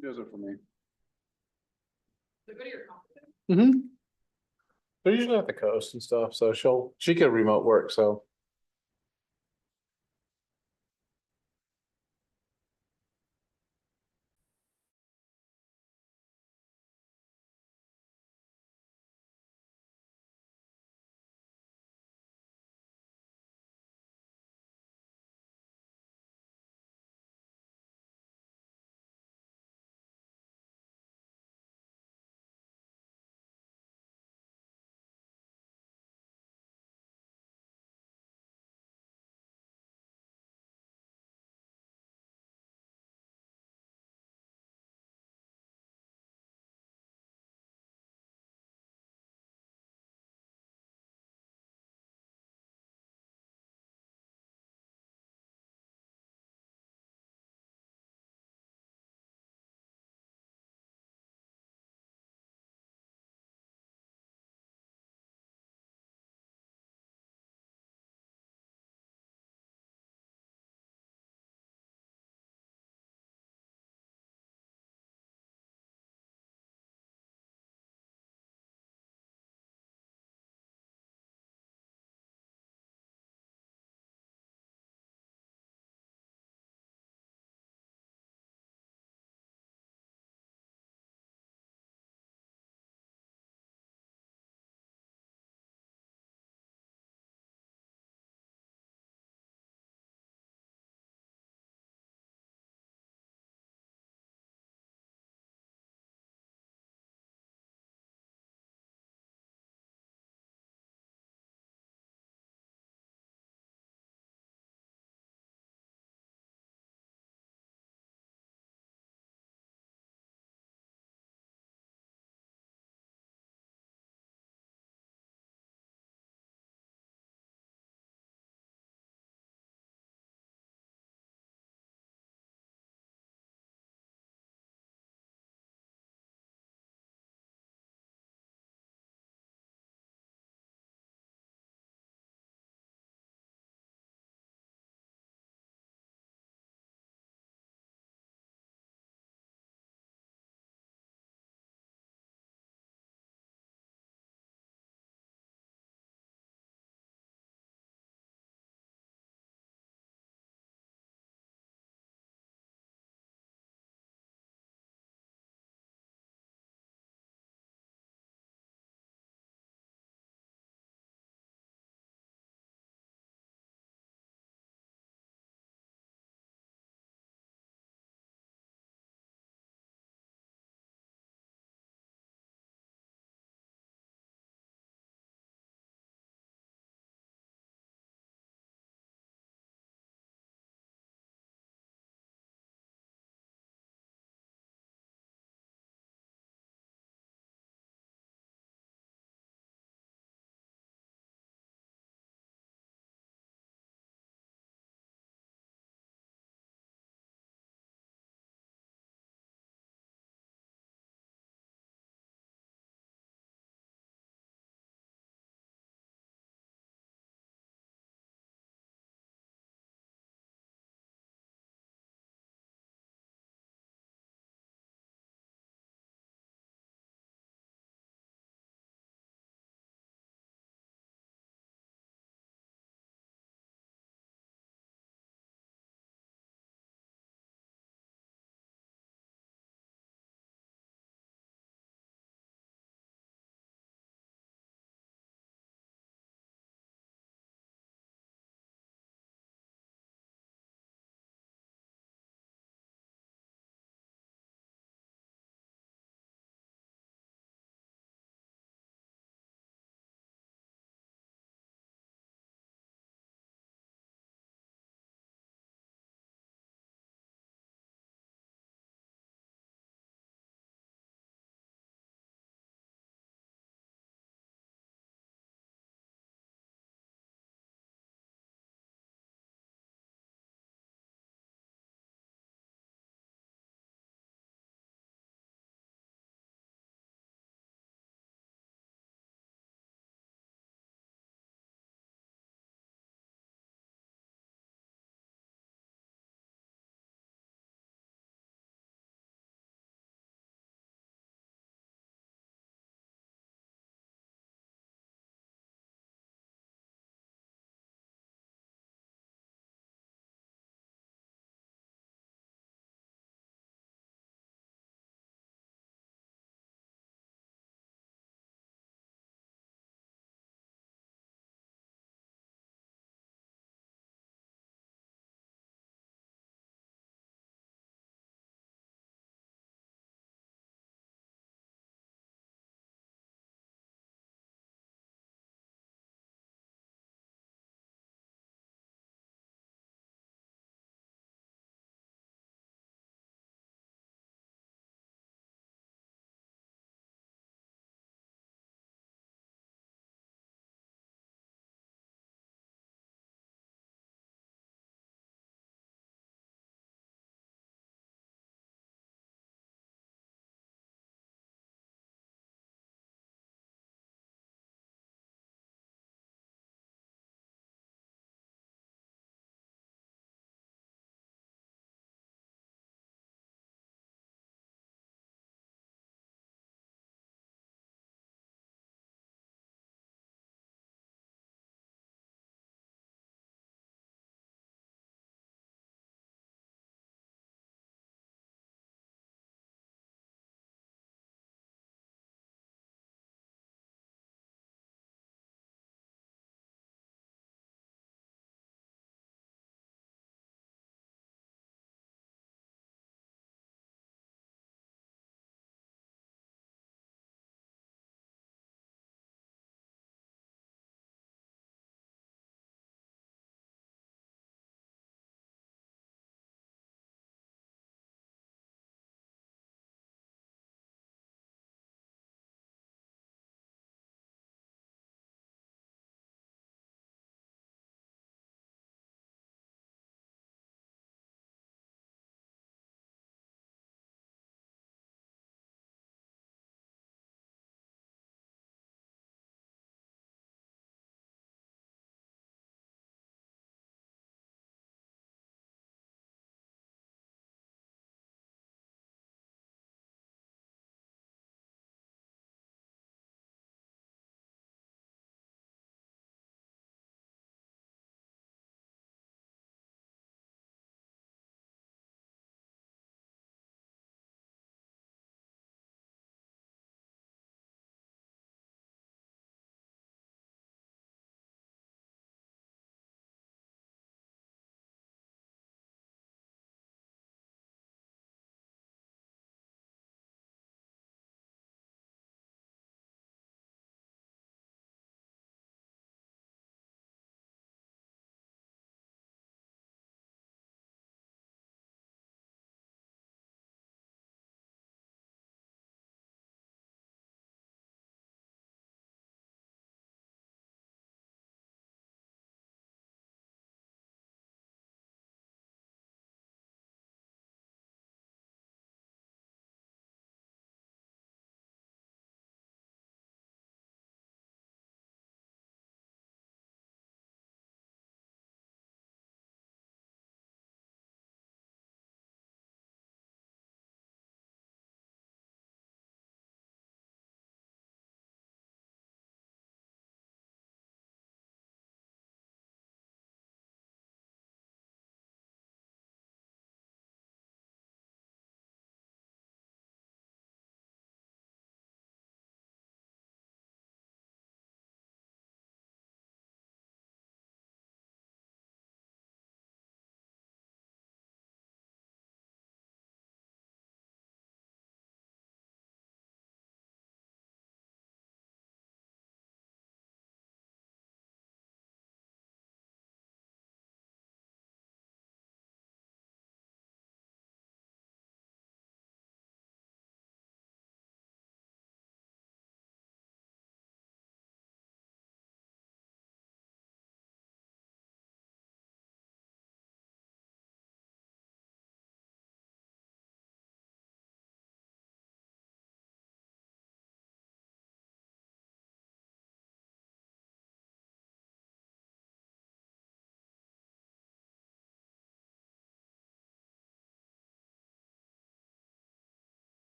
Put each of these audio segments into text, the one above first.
He does it for me. So go to your conference. Mm-hmm. They're usually at the coast and stuff, so she can remote work, so.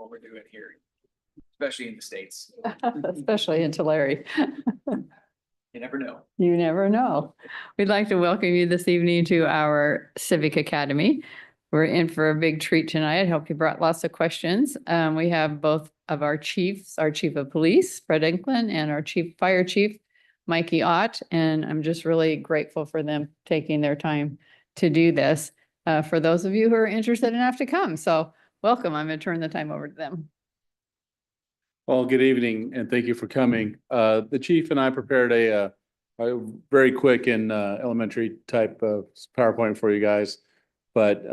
what we're doing here, especially in the States. Especially in Tulare. You never know. You never know. We'd like to welcome you this evening to our Civic Academy. We're in for a big treat tonight. I hope you brought lots of questions. We have both of our chiefs, our chief of police, Fred Enklin, and our fire chief, Mikey Ott. And I'm just really grateful for them taking their time to do this. For those of you who are interested enough to come. So welcome. I'm going to turn the time over to them. Well, good evening and thank you for coming. The chief and I prepared a very quick and elementary type of PowerPoint for you guys. But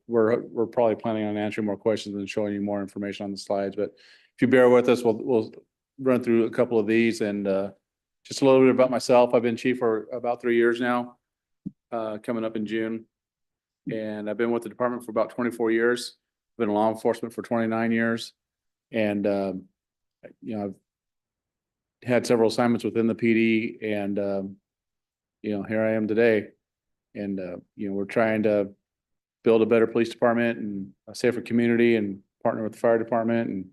we're probably planning on answering more questions and showing you more information on the slides. But if you bear with us, we'll run through a couple of these and just a little bit about myself. I've been chief for about 3 years now, coming up in June. And I've been with the department for about 24 years. I've been in law enforcement for 29 years. And you know, I've had several assignments within the PD and, you know, here I am today. And, you know, we're trying to build a better police department and a safer community and partner with the fire department and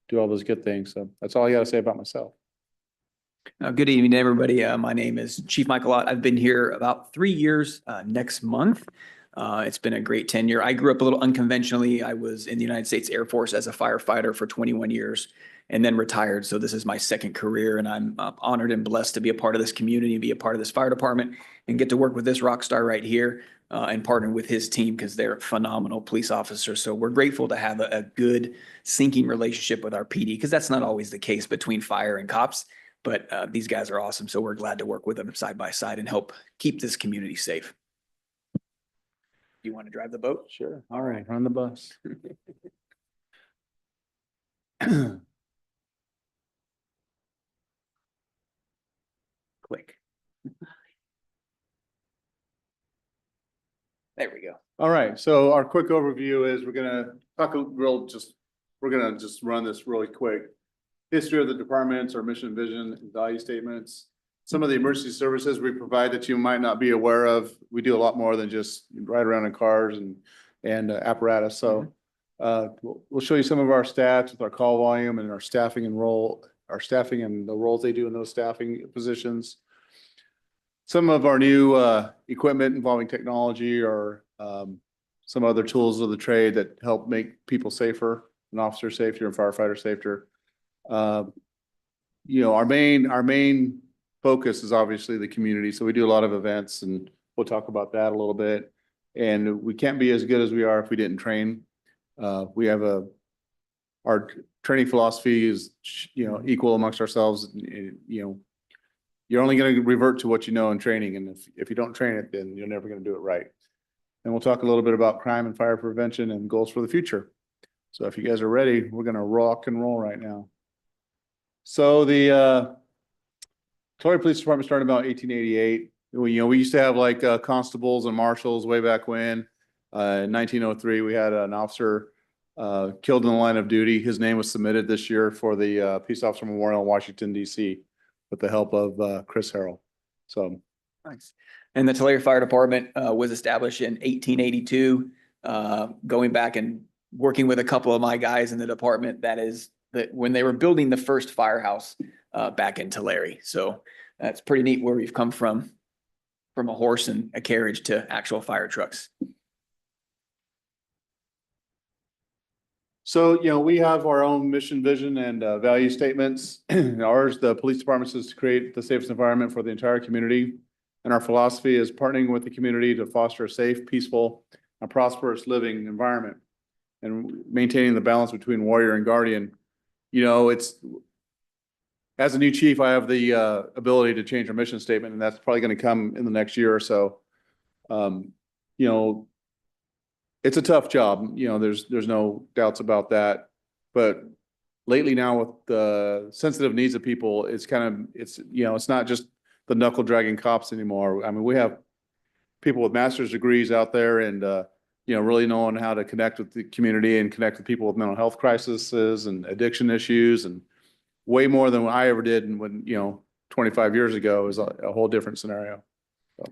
do all those good things. So that's all I got to say about myself. Good evening, everybody. My name is Chief Michael Ott. I've been here about 3 years next month. It's been a great tenure. I grew up a little unconventionally. I was in the United States Air Force as a firefighter for 21 years and then retired. So this is my second career and I'm honored and blessed to be a part of this community, be a part of this fire department and get to work with this rock star right here and partner with his team because they're phenomenal police officers. So we're grateful to have a good syncing relationship with our PD because that's not always the case between fire and cops. But these guys are awesome. So we're glad to work with them side by side and help keep this community safe. You want to drive the boat? Sure. All right. Run the bus. Click. There we go. All right. So our quick overview is we're gonna talk we're gonna just run this really quick. History of the departments, our mission, vision, and value statements. Some of the emergency services we provide that you might not be aware of. We do a lot more than just ride around in cars and apparatus. So we'll show you some of our stats with our call volume and our staffing and the roles they do in those staffing positions. Some of our new equipment involving technology or some other tools of the trade that help make people safer and officer safer and firefighter safer. You know, our main focus is obviously the community. So we do a lot of events and we'll talk about that a little bit. And we can't be as good as we are if we didn't train. We have our training philosophy is, you know, equal amongst ourselves. You know, you're only going to revert to what you know in training. And if you don't train it, then you're never going to do it right. And we'll talk a little bit about crime and fire prevention and goals for the future. So if you guys are ready, we're going to rock and roll right now. So the Tulare Police Department started about 1888. You know, we used to have like constables and marshals way back when. In 1903, we had an officer killed in the line of duty. His name was submitted this year for the Peace Officer Memorial in Washington, D.C. with the help of Chris Harrell. So Nice. And the Tulare Fire Department was established in 1882. Going back and working with a couple of my guys in the department, that when they were building the first firehouse back in Tulare. So that's pretty neat where we've come from a horse and a carriage to actual fire trucks. So, you know, we have our own mission, vision, and value statements. Ours, the police department, is to create the safest environment for the entire community. And our philosophy is partnering with the community to foster a safe, peaceful, and prosperous living environment and maintaining the balance between warrior and guardian. You know, as a new chief, I have the ability to change our mission statement, and that's probably going to come in the next year or so. You know, it's a tough job. You know, there's no doubts about that. But lately now with the sensitive needs of people, it's you know, it's not just the knuckle dragging cops anymore. I mean, we have people with master's degrees out there and, you know, really knowing how to connect with the community and connect with people with mental health crises and addiction issues and way more than what I ever did. And when, you know, 25 years ago is a whole different scenario. So.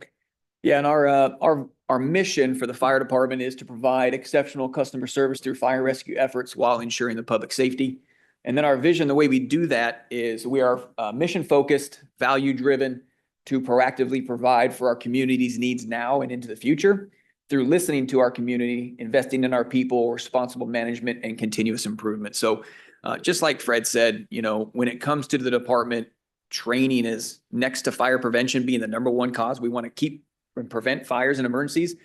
Yeah, and our Our mission for the fire department is to provide exceptional customer service through fire rescue efforts while ensuring the public safety. And then our vision, the way we do that is we are mission focused, value driven to proactively provide for our community's needs now and into the future through listening to our community, investing in our people, responsible management, and continuous improvement. So just like Fred said, you know, when it comes to the department, training is next to fire prevention being the number one cause. We want to keep and prevent fires and emergencies.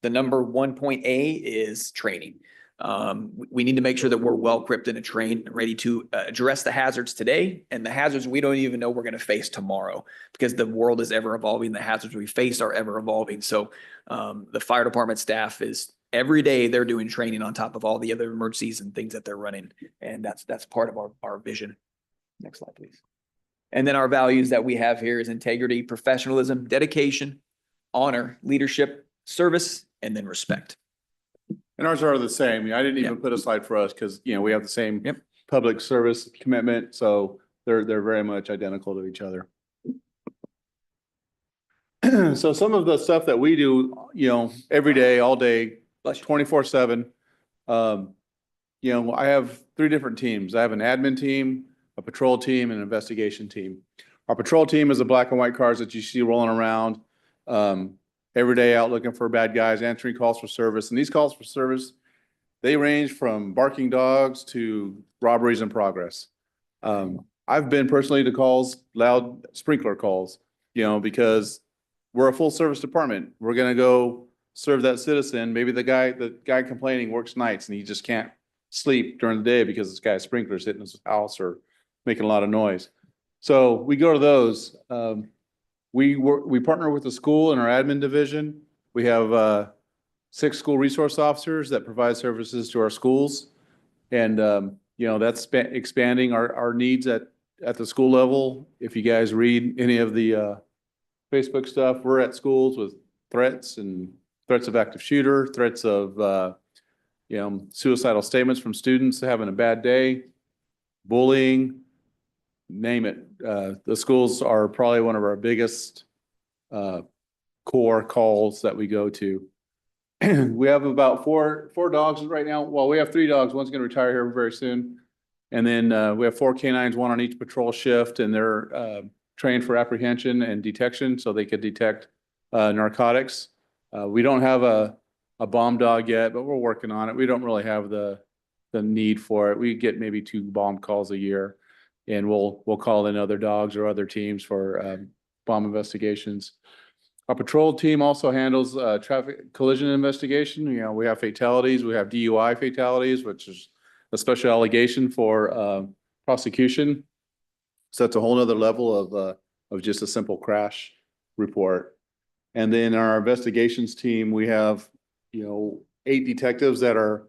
The number 1.A is training. We need to make sure that we're well equipped and trained, ready to address the hazards today and the hazards we don't even know we're going to face tomorrow, because the world is ever evolving. The hazards we face are ever evolving. So the fire department staff is every day they're doing training on top of all the other emergencies and things that they're running. And that's part of our vision. Next slide, please. And then our values that we have here is integrity, professionalism, dedication, honor, leadership, service, and then respect. And ours are the same. I didn't even Yep. put a slide for us because, you know, we have the same Yep. public service commitment. So they're very much identical to each other. So some of the stuff that we do, you know, every day, all day, Bless you. 24/7. You know, I have 3 different teams. I have an admin team, a patrol team, and an investigation team. Our patrol team is the black and white cars that you see rolling around every day out looking for bad guys, answering calls for service. And these calls for service, they range from barking dogs to robberies in progress. I've been personally to calls, loud sprinkler calls, you know, because we're a full service department. We're gonna go serve that citizen. Maybe the guy complaining works nights and he just can't sleep during the day because this guy's sprinklers hitting his house or making a lot of noise. So we go to those. We partner with the school in our admin division. We have 6 school resource officers that provide services to our schools. And, you know, that's expanding our needs at the school level. If you guys read any of the Facebook stuff, we're at schools with threats of active shooter, threats of, you know, suicidal statements from students having a bad day, bullying, name it. The schools are probably one of our biggest core calls that we go to. We have about four dogs right now. Well, we have 3 dogs. One's going to retire here very soon. And then we have 4 canines, 1 on each patrol shift, and they're trained for apprehension and detection so they could detect narcotics. We don't have a bomb dog yet, but we're working on it. We don't really have the need for it. We get maybe 2 bomb calls a year, and we'll call in other dogs or other teams for bomb investigations. Our patrol team also handles traffic collision investigation. You know, we have fatalities, we have DUI fatalities, which is a special allegation for prosecution. So that's a whole nother level of just a simple crash report. And then our investigations team, we have, you know, 8 detectives that are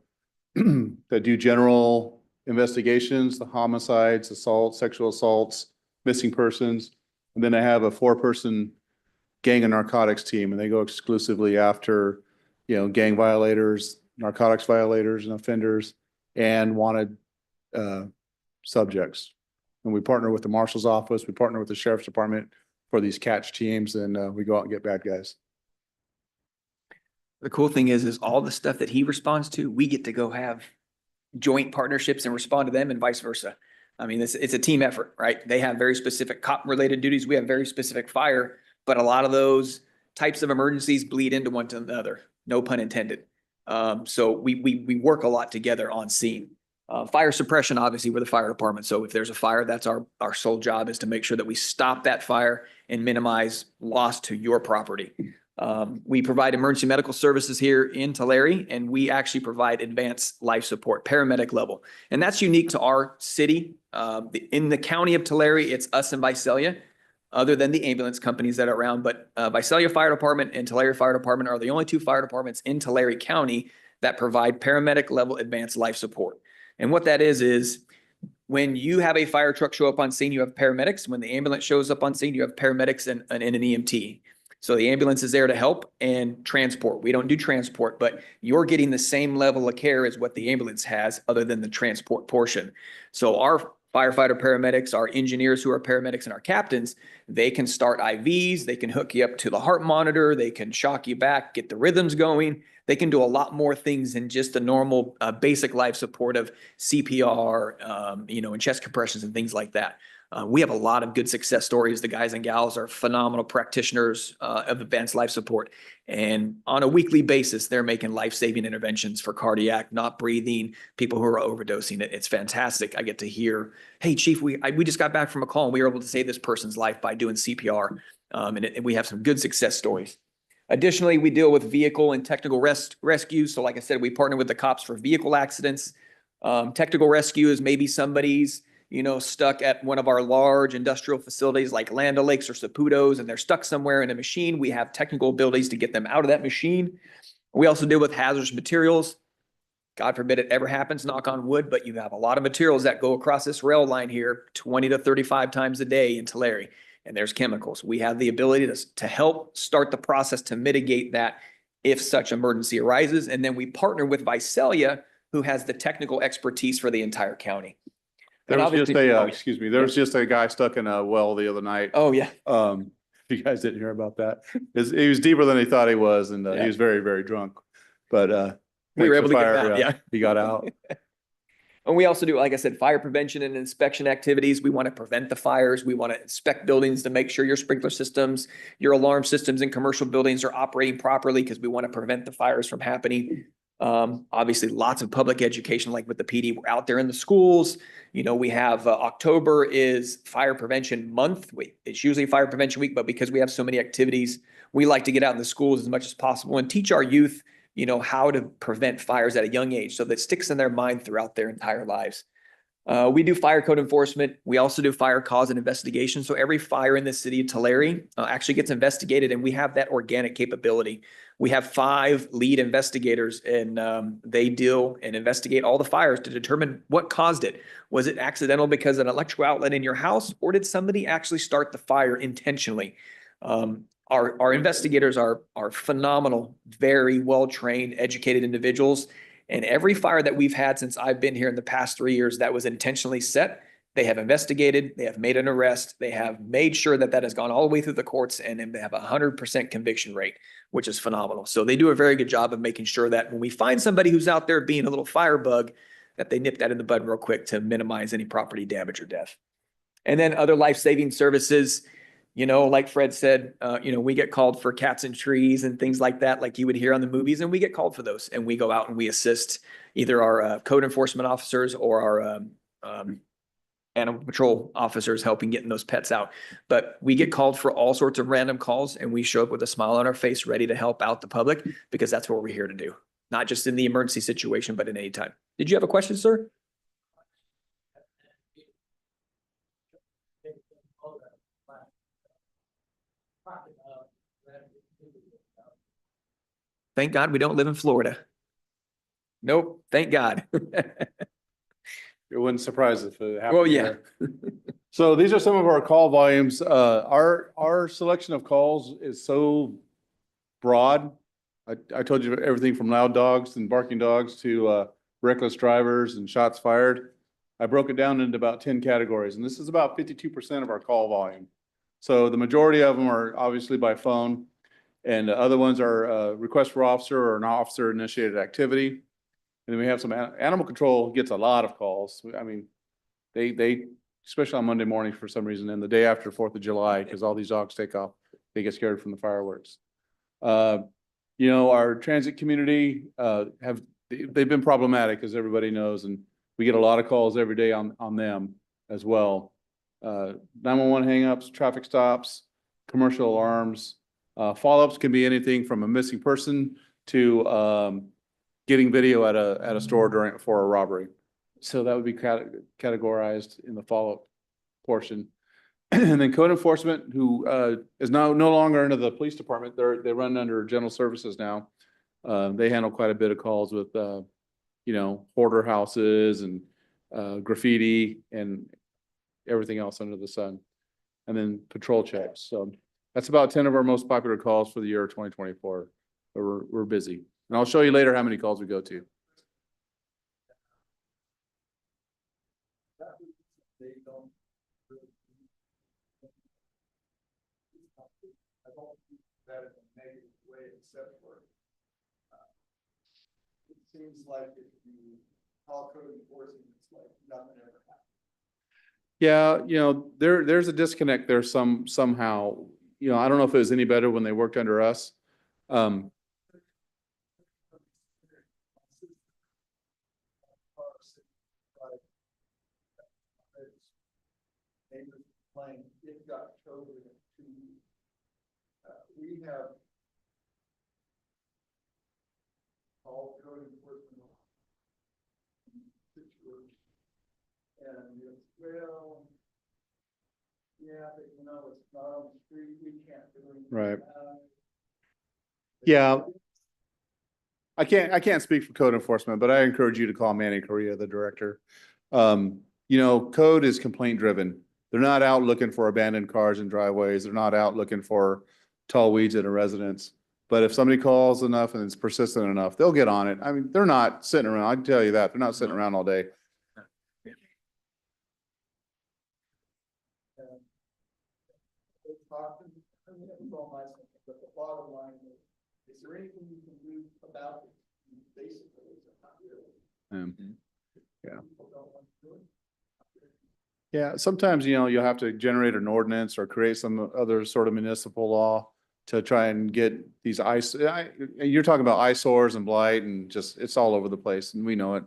that do general investigations, the homicides, assaults, sexual assaults, missing persons. And then I have a 4-person gang and narcotics team, and they go exclusively after, you know, gang violators, narcotics violators and offenders, and wanted subjects. And we partner with the marshal's office, we partner with the sheriff's department for these catch teams, and we go out and get bad guys. The cool thing is all the stuff that he responds to, we get to go have joint partnerships and respond to them and vice versa. I mean, it's a team effort, right? They have very specific cop related duties. We have very specific fire, but a lot of those types of emergencies bleed into one to another. No pun intended. So we work a lot together on scene. Fire suppression, obviously, we're the fire department. So if there's a fire, that's our sole job, is to make sure that we stop that fire and minimize loss to your property. We provide emergency medical services here in Tulare, and we actually provide advanced life support, paramedic level. And that's unique to our city. In the county of Tulare, it's us and Visalia, other than the ambulance companies that are around. But Visalia Fire Department and Tulare Fire Department are the only 2 fire departments in Tulare County that provide paramedic level advanced life support. And what that is when you have a fire truck show up on scene, you have paramedics. When the ambulance shows up on scene, you have paramedics and an EMT. So the ambulance is there to help and transport. We don't do transport, but you're getting the same level of care as what the ambulance has, other than the transport portion. So our firefighter paramedics, our engineers who are paramedics, and our captains, they can start IVs, they can hook you up to the heart monitor, they can shock you back, get the rhythms going. They can do a lot more things than just the normal basic life support of CPR, and chest compressions and things like that. We have a lot of good success stories. The guys and gals are phenomenal practitioners of advanced life support. And on a weekly basis, they're making life-saving interventions for cardiac, not breathing, people who are overdosing. It's fantastic. I get to hear, hey, Chief, we just got back from a call and we were able to save this person's life by doing CPR. And we have some good success stories. Additionally, we deal with vehicle and technical rescue. So like I said, we partner with the cops for vehicle accidents. Technical rescue is maybe somebody's stuck at one of our large industrial facilities like Land O'Lakes or Saputo's, and they're stuck somewhere in a machine. We have technical abilities to get them out of that machine. We also deal with hazardous materials. God forbid it ever happens, knock on wood, but you have a lot of materials that go across this rail line here 20 to 35 times a day in Tulare, and there's chemicals. We have the ability to help start the process to mitigate that if such emergency arises. And then we partner with Visalia, who has the technical expertise for the entire county. There And was just obviously- excuse me, there was just a guy stuck in a well the other night. Oh, yeah. If you guys didn't hear about that, he was deeper than he thought he was, and Yeah. he was very, very drunk. But We were thanks able to get him fire, out, yeah. he got out. And we also do, like I said, fire prevention and inspection activities. We want to prevent the fires. We want to inspect buildings to make sure your sprinkler systems, your alarm systems in commercial buildings are operating properly because we want to prevent the fires from happening. Obviously, lots of public education, like with the PD. We're out there in the schools. We have October is Fire Prevention Month. It's usually Fire Prevention Week, but because we have so many activities, we like to get out in the schools as much as possible and teach our youth how to prevent fires at a young age so that sticks in their mind throughout their entire lives. We do fire code enforcement. We also do fire cause and investigation. So every fire in the city of Tulare actually gets investigated, and we have that organic capability. We have 5 lead investigators, and they deal and investigate all the fires to determine what caused it. Was it accidental because of an electrical outlet in your house, or did somebody actually start the fire intentionally? Our investigators are phenomenal, very well-trained, educated individuals. And every fire that we've had since I've been here in the past 3 years that was intentionally set, they have investigated, they have made an arrest, they have made sure that that has gone all the way through the courts, and then they have 100% conviction rate, which is phenomenal. So they do a very good job of making sure that when we find somebody who's out there being a little firebug, that they nip that in the bud real quick to minimize any property damage or death. And then other life-saving services, like Fred said, we get called for cats in trees and things like that, like you would hear on the movies, and we get called for those. And we go out and we assist either our code enforcement officers or our animal patrol officers helping getting those pets out. But we get called for all sorts of random calls, and we show up with a smile on our face, ready to help out the public, because that's what we're here to do. Not just in the emergency situation, but in any time. Did you have a question, sir? Thank God we don't live in Florida. Nope, thank God. It wouldn't surprise if it happened. Well, yeah. here. So these are some of our call volumes. Our selection of calls is so broad. I told you everything from loud dogs and barking dogs to reckless drivers and shots fired. I broke it down into about 10 categories, and this is about 52% of our call volume. So the majority of them are obviously by phone, and the other ones are request for officer or an officer initiated activity. And then we have some animal control gets a lot of calls. I mean, they especially on Monday morning for some reason, and the day after 4th of July, because all these dogs take off, they get scared from the fireworks. Our transit community they've been problematic, as everybody knows, and we get a lot of calls every day on them as well. 911 hangups, traffic stops, commercial alarms. Follow-ups can be anything from a missing person to getting video at a store for a robbery. So that would be categorized in the follow-up portion. And then code enforcement, who is now no longer under the police department. They run under general services now. They handle quite a bit of calls with hoarder houses and graffiti and everything else under the sun. And then patrol checks. So that's about 10 of our most popular calls for the year 2024. We're busy. And I'll show you later how many calls we go to. they don't. I don't think that in a negative way, except for it seems like if you call code enforcement, it's like nothing ever happened. Yeah, there's a disconnect there somehow. I don't know if it was any better when they worked under us. Neighbors complain, it got towed in 2 weeks. We have all code enforcement situation. And it's, well, yeah, but it's not on the street, we can't do anything. Right. about it. Yeah. I can't speak for code enforcement, but I encourage you to call Manny Correa, the director. Code is complaint driven. They're not out looking for abandoned cars in driveways. They're not out looking for tall weeds in a residence. But if somebody calls enough and it's persistent enough, they'll get on it. I mean, they're not sitting around. I can tell you that. They're not sitting around all day. It's often, I mean, it was all nice, but the bottom line is there anything you can do about it? Basically, it's not really. Yeah. People don't want to do it. Yeah, sometimes, you'll have to generate an ordinance or create some other sort of municipal law to try and get these you're talking about eyesores and blight and just, it's all over the place and we know it.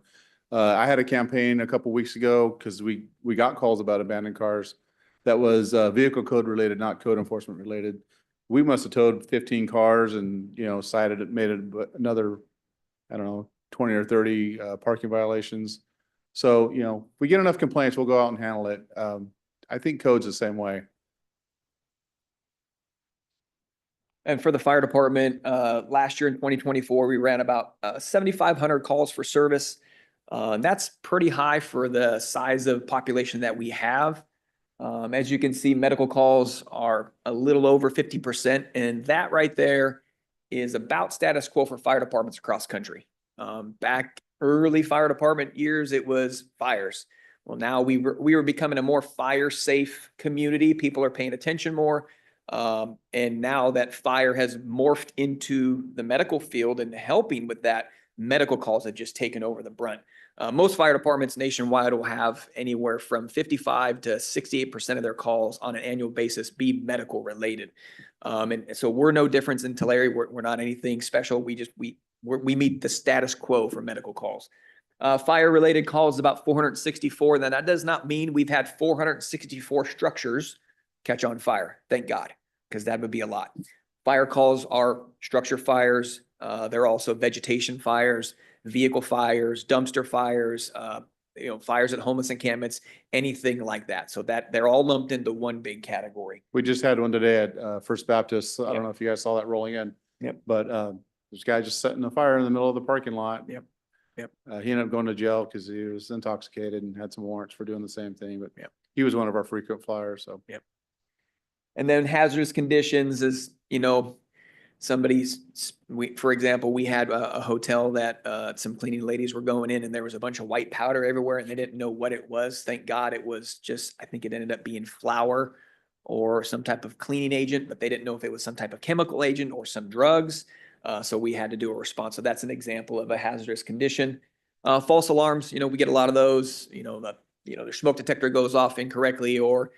I had a campaign a couple weeks ago because we got calls about abandoned cars that was vehicle code related, not code enforcement related. We must have towed 15 cars and, cited it, made it another, I don't know, 20 or 30 parking violations. So, if we get enough complaints, we'll go out and handle it. I think code's the same way. And for the fire department, last year in 2024, we ran about 7,500 calls for service. That's pretty high for the size of population that we have. As you can see, medical calls are a little over 50%, and that right there is about status quo for fire departments across country. Back early fire department years, it was fires. Well, now we were becoming a more fire safe community. People are paying attention more. And now that fire has morphed into the medical field and helping with that, medical calls have just taken over the brunt. Most fire departments nationwide will have anywhere from 55 to 68% of their calls on an annual basis be medical related. And so we're no different in Tulare. We're not anything special. We meet the status quo for medical calls. Fire related calls about 464. Now that does not mean we've had 464 structures catch on fire. Thank God, because that would be a lot. Fire calls are structure fires. They're also vegetation fires, vehicle fires, dumpster fires, fires at homeless encampments, anything like that. So that they're all lumped into one big category. We just had one today at First Baptist. I Yep. don't know if you guys saw that rolling in. Yep. But this guy just setting a fire in the middle of the parking lot. Yep. Yep. He ended up going to jail because he was intoxicated and had some warrants for doing the same thing. But Yep. he was one of our frequent flyers. So. Yep. And then hazardous conditions is, for example, we had a hotel that some cleaning ladies were going in and there was a bunch of white powder everywhere and they didn't know what it was. Thank God it was I think it ended up being flour or some type of cleaning agent, but they didn't know if it was some type of chemical agent or some drugs. So we had to do a response. So that's an example of a hazardous condition. False alarms, we get a lot of those, their smoke detector goes off incorrectly or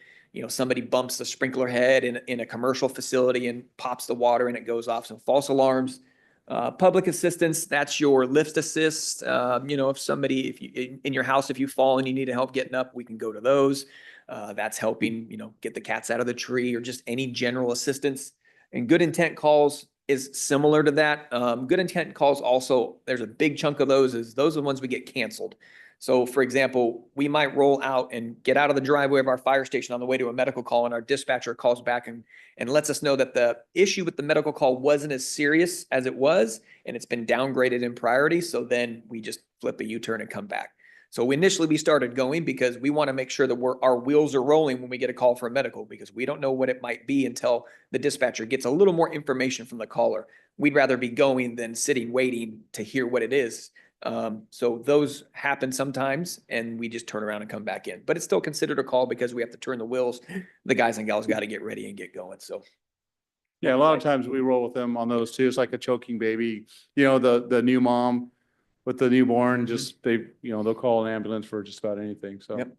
somebody bumps the sprinkler head in a commercial facility and pops the water and it goes off. So false alarms, public assistance, that's your lift assist. If somebody, if you in your house, if you fall and you need help getting up, we can go to those. That's helping, get the cats out of the tree or just any general assistance. And good intent calls is similar to that. Good intent calls also, there's a big chunk of those are the ones we get canceled. So for example, we might roll out and get out of the driveway of our fire station on the way to a medical call and our dispatcher calls back and lets us know that the issue with the medical call wasn't as serious as it was and it's been downgraded in priority. So then we just flip a U-turn and come back. So initially we started going because we want to make sure that our wheels are rolling when we get a call for a medical because we don't know what it might be until the dispatcher gets a little more information from the caller. We'd rather be going than sitting waiting to hear what it is. So those happen sometimes and we just turn around and come back in, but it's still considered a call because we have to turn the wheels. The guys and gals got to get ready and get going. So Yeah, a lot of times we roll with them on those too. It's like a choking baby, the new mom with the newborn, just they'll call an ambulance for just about anything. So. Yep.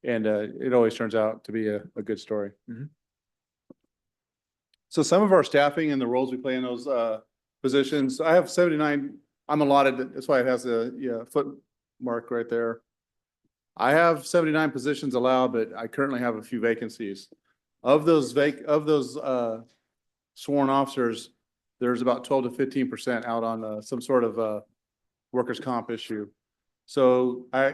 And it always turns out to be a good story. Mhm. So some of our staffing and the roles we play in those positions, I have 79, I'm allotted, that's why it has a foot mark right there. I have 79 positions allowed, but I currently have a few vacancies. Of those sworn officers, there's about 12 to 15% out on some sort of workers' comp issue. So I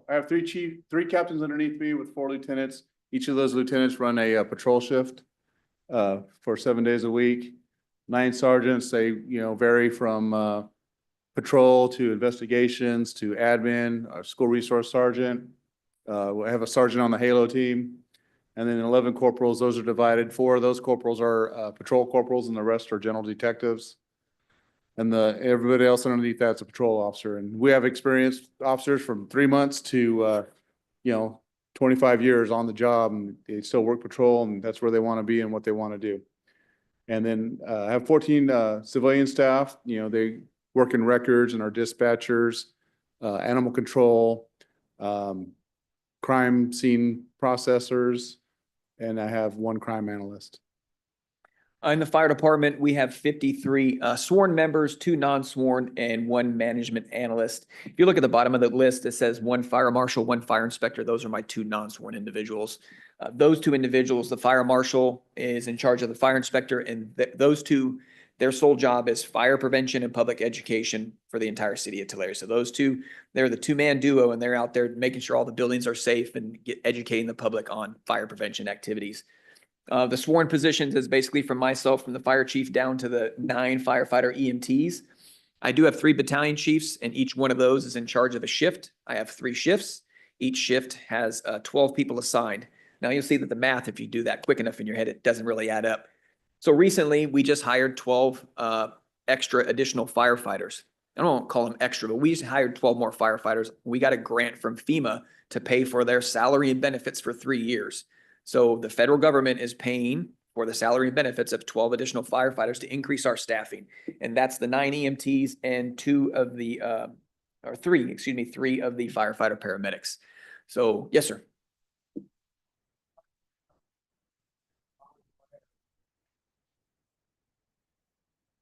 have three captains underneath me with 4 lieutenants. Each of those lieutenants run a patrol shift for 7 days a week. 9 sergeants, they, vary from patrol to investigations to admin, a school resource sergeant. We have a sergeant on the Halo team. And then 11 corporals, those are divided. 4 of those corporals are patrol corporals and the rest are general detectives. And everybody else underneath that's a patrol officer. And we have experienced officers from 3 months to, 25 years on the job, and they still work patrol, and that's where they want to be and what they want to do. And then I have 14 civilian staff. They work in records and are dispatchers, animal control, crime scene processors, and I have 1 crime analyst. in the fire department, we have 53 sworn members, 2 non-sworn, and 1 management analyst. If you look at the bottom of the list, it says 1 fire marshal, 1 fire inspector. Those are my 2 non-sworn individuals. Those 2 individuals, the fire marshal is in charge of the fire inspector, and those 2, their sole job is fire prevention and public education for the entire city of Tulare. So those 2, they're the 2-man duo, and they're out there making sure all the buildings are safe and educating the public on fire prevention activities. The sworn positions is basically from myself, from the fire chief down to the 9 firefighter EMTs. I do have 3 battalion chiefs, and each one of those is in charge of a shift. I have 3 shifts. Each shift has 12 people assigned. Now you'll see that the math, if you do that quick enough in your head, it doesn't really add up. So recently, we just hired 12 extra additional firefighters. I don't call them extra, but we just hired 12 more firefighters. We got a grant from FEMA to pay for their salary and benefits for 3 years. So the federal government is paying for the salary and benefits of 12 additional firefighters to increase our staffing. And that's the 9 EMTs and 3 of the firefighter paramedics. So, yes, sir.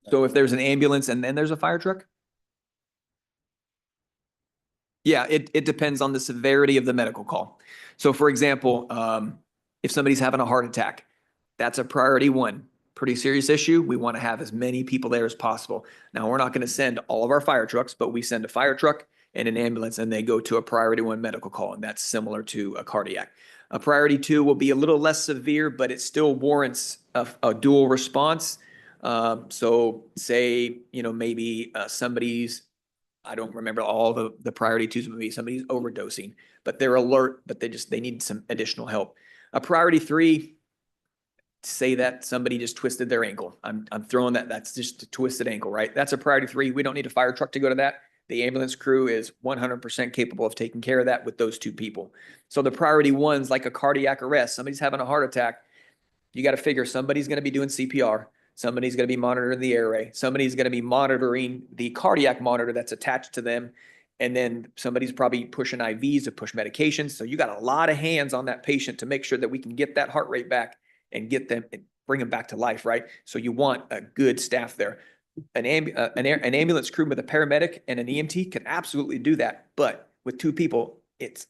So if there's an ambulance and then there's a fire truck? Yeah, it depends on the severity of the medical call. So for example, if somebody's having a heart attack, that's a priority 1. Pretty serious issue. We want to have as many people there as possible. Now, we're not going to send all of our fire trucks, but we send a fire truck and an ambulance, and they go to a priority 1 medical call, and that's similar to a cardiac. A priority 2 will be a little less severe, but it still warrants a dual response. So say, maybe somebody's, I don't remember all the priority 2s, maybe somebody's overdosing, but they're alert, but they need some additional help. A priority 3, say that somebody just twisted their ankle. I'm throwing that's just a twisted ankle, right? That's a priority 3. We don't need a fire truck to go to that. The ambulance crew is 100% capable of taking care of that with those 2 people. So the priority 1's like a cardiac arrest. Somebody's having a heart attack. You got to figure somebody's going to be doing CPR. Somebody's going to be monitoring the airway. Somebody's going to be monitoring the cardiac monitor that's attached to them. And then somebody's probably pushing IVs to push medications. So you got a lot of hands on that patient to make sure that we can get that heart rate back and get them and bring them back to life, right? So you want a good staff there. An ambulance crew with a paramedic and an EMT can absolutely do that. But with 2 people, it's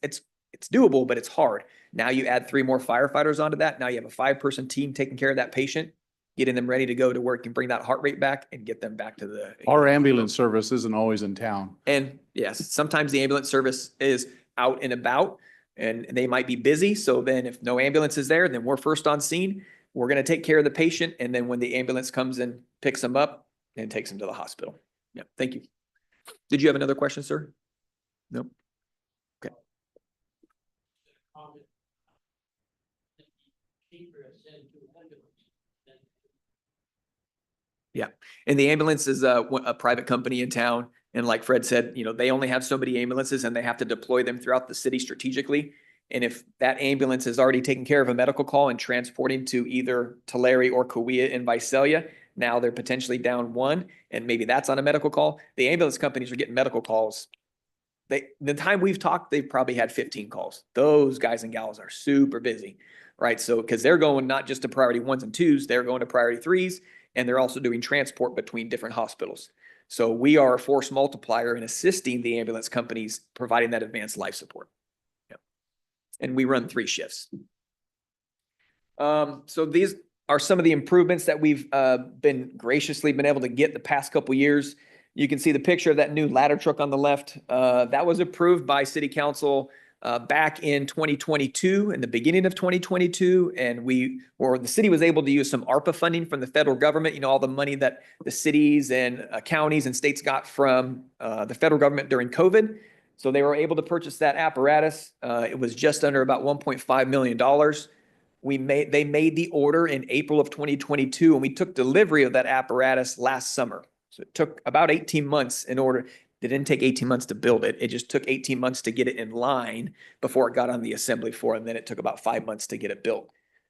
doable, but it's hard. Now you add 3 more firefighters onto that. Now you have a 5-person team taking care of that patient, getting them ready to go to work and bring that heart rate back and get them back to the. Our ambulance service isn't always in town. And yes, sometimes the ambulance service is out and about and they might be busy. So then if no ambulance is there, then we're first on scene. We're going to take care of the patient. And then when the ambulance comes and picks them up and takes them to the hospital. Yeah. Thank you. Did you have another question, sir? Nope. Okay. Yeah. And the ambulance is a private company in town. And like Fred said, they only have so many ambulances and they have to deploy them throughout the city strategically. And if that ambulance is already taking care of a medical call and transporting to either Tulare or Kauai in Visalia, now they're potentially down one, and maybe that's on a medical call. The ambulance companies are getting medical calls. The time we've talked, they've probably had 15 calls. Those guys and gals are super busy, right? So, because they're going not just to priority 1s and 2s, they're going to priority 3s, and they're also doing transport between different hospitals. So we are a force multiplier in assisting the ambulance companies providing that advanced life support. Yep. And we run 3 shifts. So these are some of the improvements that we've been graciously been able to get the past couple years. You can see the picture of that new ladder truck on the left. That was approved by City Council back in 2022, in the beginning of 2022. And the city was able to use some ARPA funding from the federal government, all the money that the cities and counties and states got from the federal government during COVID. So they were able to purchase that apparatus. It was just under about $1.5 million. They made the order in April of 2022, and we took delivery of that apparatus last summer. So it took about 18 months in order. It didn't take 18 months to build it. It just took 18 months to get it in line before it got on the assembly floor, and then it took about 5 months to get it built.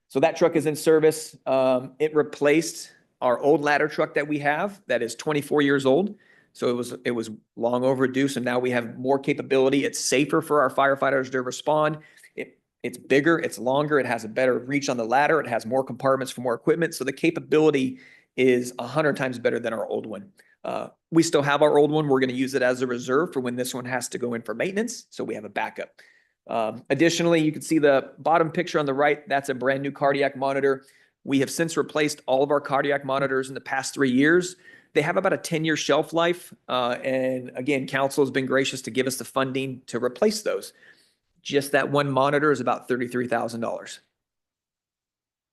So that truck is in service. It replaced our old ladder truck that we have that is 24 years old. So it was long overdue. So now we have more capability. It's safer for our firefighters to respond. It's bigger, it's longer, it has a better reach on the ladder, it has more compartments for more equipment. So the capability is 100 times better than our old one. We still have our old one. We're going to use it as a reserve for when this one has to go in for maintenance. So we have a backup. Additionally, you can see the bottom picture on the right. That's a brand new cardiac monitor. We have since replaced all of our cardiac monitors in the past 3 years. They have about a 10-year shelf life. And again, council has been gracious to give us the funding to replace those. Just that one monitor is about $33,000.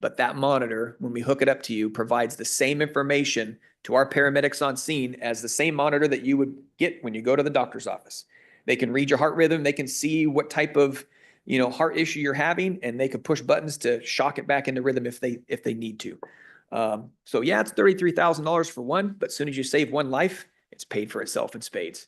But that monitor, when we hook it up to you, provides the same information to our paramedics on scene as the same monitor that you would get when you go to the doctor's office. They can read your heart rhythm. They can see what type of heart issue you're having, and they can push buttons to shock it back into rhythm if they need to. So yeah, it's $33,000 for one, but as soon as you save one life, it's paid for itself in spades.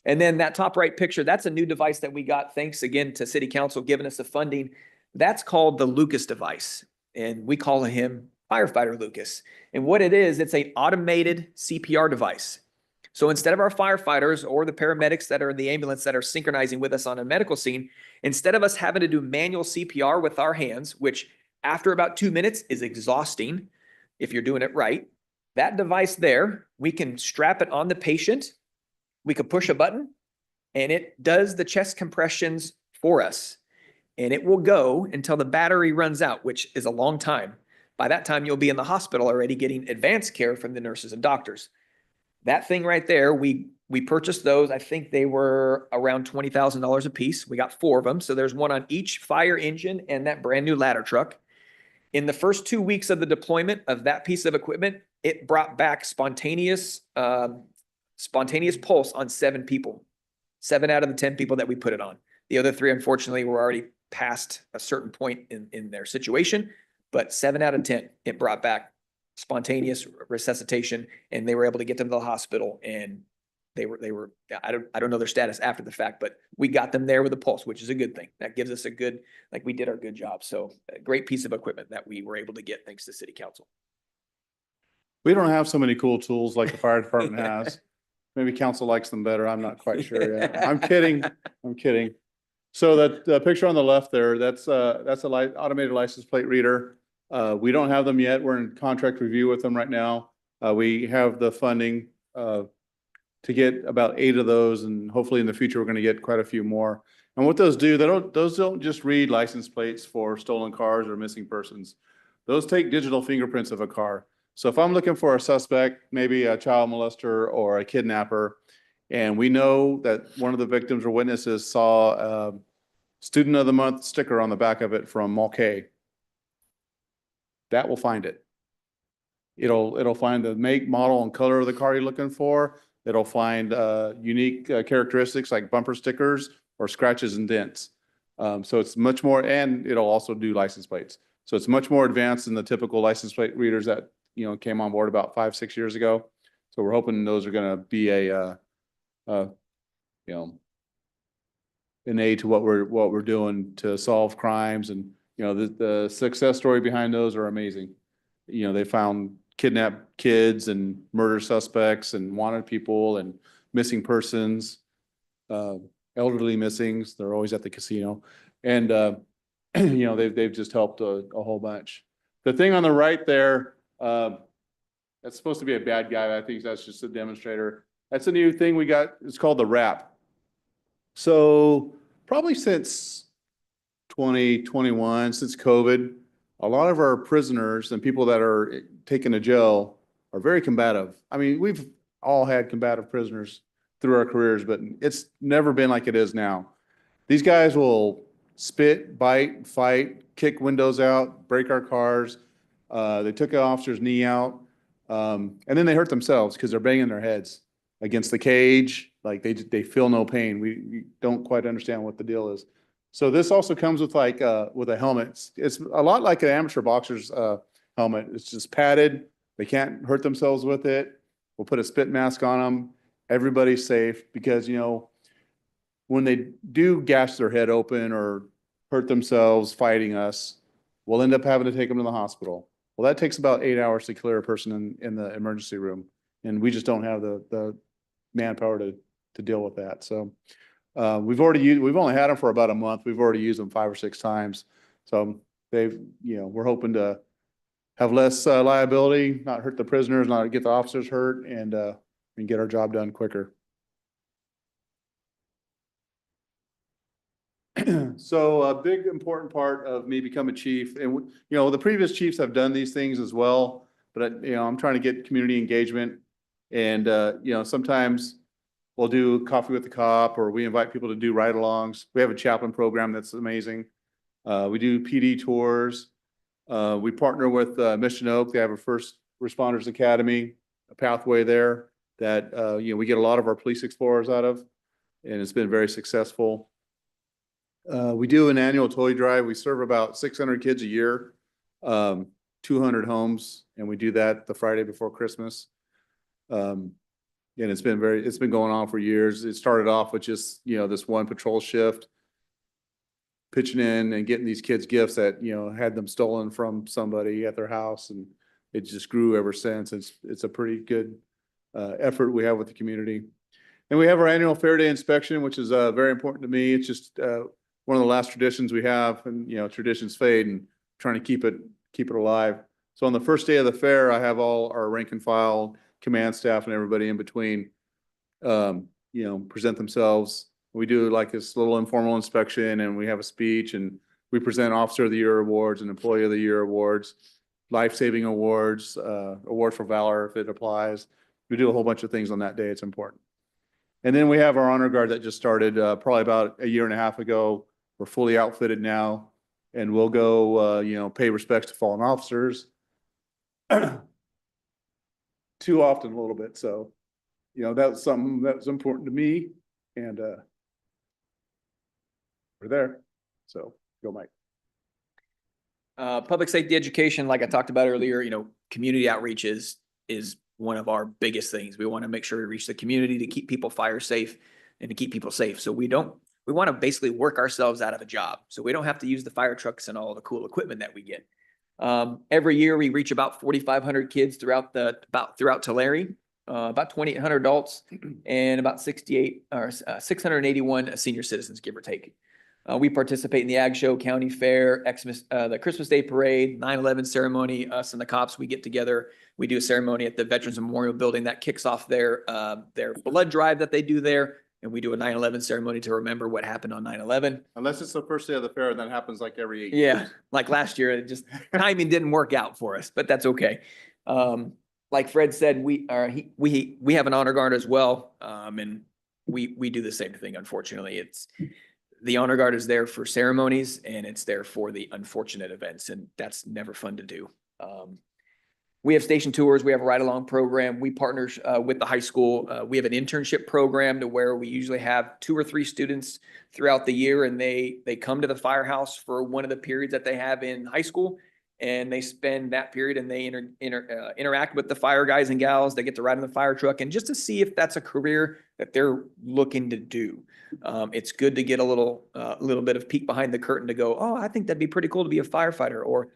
And then that top right picture, that's a new device that we got, thanks again to City Council giving us the funding. That's called the Lucas device, and we call him Firefighter Lucas. And what it is, it's an automated CPR device. So instead of our firefighters or the paramedics that are in the ambulance that are synchronizing with us on a medical scene, instead of us having to do manual CPR with our hands, which after about 2 minutes is exhausting if you're doing it right, that device there, we can strap it on the patient. We could push a button and it does the chest compressions for us. And it will go until the battery runs out, which is a long time. By that time, you'll be in the hospital already getting advanced care from the nurses and doctors. That thing right there, we purchased those. I think they were around $20,000 a piece. We got 4 of them. So there's one on each fire engine and that brand new ladder truck. In the first 2 weeks of the deployment of that piece of equipment, it brought back spontaneous pulse on 7 people. 7 out of the 10 people that we put it on. The other 3, unfortunately, were already past a certain point in their situation, but 7 out of 10, it brought back spontaneous resuscitation, and they were able to get them to the hospital, and they were, I don't know their status after the fact, but we got them there with a pulse, which is a good thing. That gives us a good, we did our good job. So a great piece of equipment that we were able to get thanks to City Council. We don't have so many cool tools like the fire department has. Maybe council likes them better. I'm not quite sure yet. I'm kidding. I'm kidding. So that picture on the left there, that's a automated license plate reader. We don't have them yet. We're in contract review with them right now. We have the funding to get about 8 of those, and hopefully in the future we're going to get quite a few more. And what those do, those don't just read license plates for stolen cars or missing persons. Those take digital fingerprints of a car. So if I'm looking for a suspect, maybe a child molester or a kidnapper, and we know that one of the victims or witnesses saw a Student of the Month sticker on the back of it from Mulcahy, that will find it. It'll find the make, model, and color of the car you're looking for. It'll find unique characteristics like bumper stickers or scratches and dents. So it's much more, and it'll also do license plates. So it's much more advanced than the typical license plate readers that came on board about 5-6 years ago. So we're hoping those are going to be a you know, an aid to what we're doing to solve crimes. And, you know, the success story behind those are amazing. You know, they found kidnapped kids and murder suspects and wanted people and missing persons, elderly missings. They're always at the casino. And, you know, they've just helped a whole bunch. The thing on the right there, that's supposed to be a bad guy. I think that's just a demonstrator. That's a new thing we got. It's called the wrap. So probably since 2021, since COVID, a lot of our prisoners and people that are taken to jail are very combative. I mean, we've all had combative prisoners through our careers, but it's never been like it is now. These guys will spit, bite, fight, kick windows out, break our cars. They took an officer's knee out. And then they hurt themselves because they're banging their heads against the cage. Like they feel no pain. We don't quite understand what the deal is. So this also comes with like, with a helmet. It's a lot like an amateur boxer's, helmet. It's just padded. They can't hurt themselves with it. We'll put a spit mask on them. Everybody's safe because, you know, when they do gash their head open or hurt themselves fighting us, we'll end up having to take them to the hospital. Well, that takes about 8 hours to clear a person in the emergency room. And we just don't have the manpower to deal with that. So we've only had them for about a month. We've already used them 5 or 6 times. So they've, you know, we're hoping to have less liability, not hurt the prisoners, not get the officers hurt, and get our job done quicker. So a big important part of me becoming chief, and you know, the previous chiefs have done these things as well, but you know, I'm trying to get community engagement, and you know, sometimes we'll do coffee with the cop, or we invite people to do ride-alongs. We have a chaplain program that's amazing. We do PD tours. We partner with Mission Oak. They have a First Responders Academy, a pathway there that you know, we get a lot of our police explorers out of, and it's been very successful. We do an annual toy drive. We serve about 600 kids a year, 200 homes, and we do that the Friday before Christmas. And it's been going on for years. It started off with just, you know, this one patrol shift, pitching in and getting these kids gifts that, you know, had them stolen from somebody at their house, and it just grew ever since. It's a pretty good effort we have with the community. And we have our annual Fair Day inspection, which is very important to me. It's just one of the last traditions we have, and you know, traditions fade, and trying to keep it alive. So on the first day of the fair, I have all our rank and file, command staff, and everybody in between, you know, present themselves. We do like this little informal inspection, and we have a speech, and we present Officer of the Year awards and Employee of the Year awards, life-saving awards, award for valor if it applies. We do a whole bunch of things on that day. It's important. And then we have our honor guard that just started probably about a year and a half ago. We're fully outfitted now, and we'll go, you know, pay respects to fallen officers. Too often a little bit. So, you know, that's something that was important to me, and we're there. So go, Mike. Public safety education, like I talked about earlier, you know, community outreach is one of our biggest things. We want to make sure we reach the community to keep people fire safe and to keep people safe. So we want to basically work ourselves out of a job. So we don't have to use the fire trucks and all the cool equipment that we get. Every year we reach about 4,500 kids throughout Tulare, about 2,800 adults, and about 681 senior citizens, give or take. We participate in the Ag Show, County Fair, the Christmas Day Parade, 9/11 ceremony. Us and the cops, we get together. We do a ceremony at the Veterans Memorial Building that kicks off their blood drive that they do there. And we do a 9/11 ceremony to remember what happened on 9/11. Unless it's the first day of the fair, and that happens like every 8 Yeah, years. like last year, it just timing didn't work out for us, but that's okay. Like Fred said, we have an honor guard as well, and we do the same thing. Unfortunately, the honor guard is there for ceremonies, and it's there for the unfortunate events, and that's never fun to do. We have station tours. We have a ride-along program. We partner with the high school. We have an internship program to where we usually have 2 or 3 students throughout the year, and they come to the firehouse for one of the periods that they have in high school, and they spend that period and they interact with the fire guys and gals. They get to ride in the fire truck, and just to see if that's a career that they're looking to do. It's good to get a little bit of peek behind the curtain to go, oh, I think that'd be pretty cool to be a firefighter, or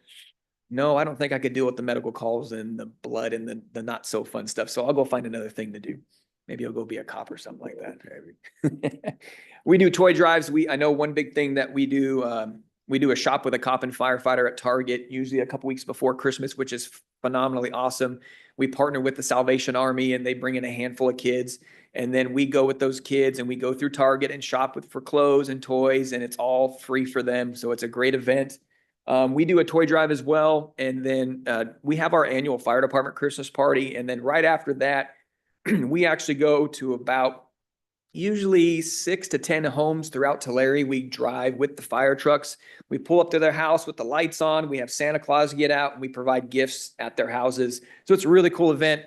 no, I don't think I could deal with the medical calls and the blood and the not so fun stuff. So I'll go find another thing to do. Maybe I'll go be a cop or something like that. We do toy drives. I know one big thing that we do a shop with a cop and firefighter at Target, usually a couple weeks before Christmas, which is phenomenally awesome. We partner with the Salvation Army and they bring in a handful of kids. And then we go with those kids and we go through Target and shop for clothes and toys, and it's all free for them. So it's a great event. We do a toy drive as well. And then we have our annual fire department Christmas party. And then right after that, we actually go to about usually 6 to 10 homes throughout Tulare. We drive with the fire trucks. We pull up to their house with the lights on. We have Santa Claus get out and we provide gifts at their houses. So it's a really cool event.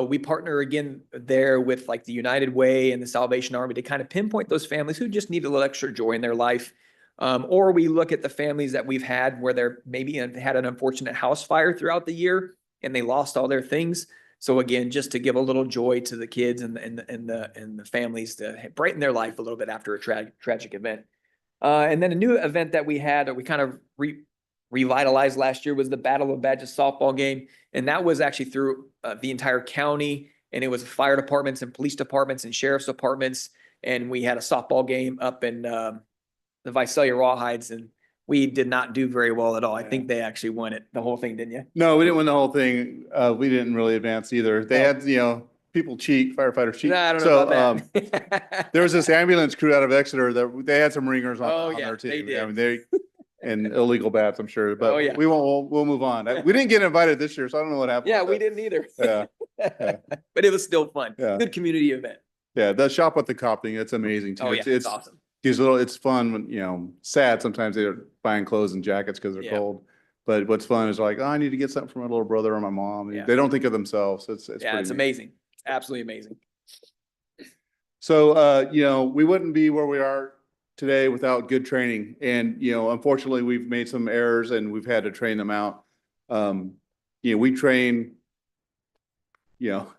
We partner again there with like the United Way and the Salvation Army to kind of pinpoint those families who just need a little extra joy in their life. Or we look at the families that we've had where they're maybe had an unfortunate house fire throughout the year and they lost all their things. So again, just to give a little joy to the kids and the families to brighten their life a little bit after a tragic event. And then a new event that we had that we kind of revitalized last year was the Battle of Badges softball game. And that was actually through the entire county. And it was fire departments and police departments and sheriff's departments. And we had a softball game up in the Visalia Rawhides, and we did not do very well at all. I think they actually won it, the whole thing, didn't you? No, we didn't win the whole thing. We didn't really advance either. They had, people cheat, firefighters cheat. Nah, I don't So, know about that. there was this ambulance crew out of Exeter that they had some ringers Oh, on yeah, their team. they did. I mean, and illegal bats, I'm sure, but Oh, yeah. we'll move on. We didn't get invited this year, so I don't know what happened. Yeah, with we that. didn't either. Yeah. Yeah. But it was still fun. Yeah. Good community event. Yeah, the shop with the cop thing, it's amazing too. Oh, yeah, it's awesome. It's fun when, sad. Sometimes they're buying clothes and jackets because they're Yeah. cold. But what's fun is like, oh, I need to get something for my little brother or my mom. Yeah. They don't think of themselves. It's Yeah, pretty it's neat. amazing. It's absolutely amazing. So, we wouldn't be where we are today without good training. And, unfortunately, we've made some errors and we've had to train them out. We train,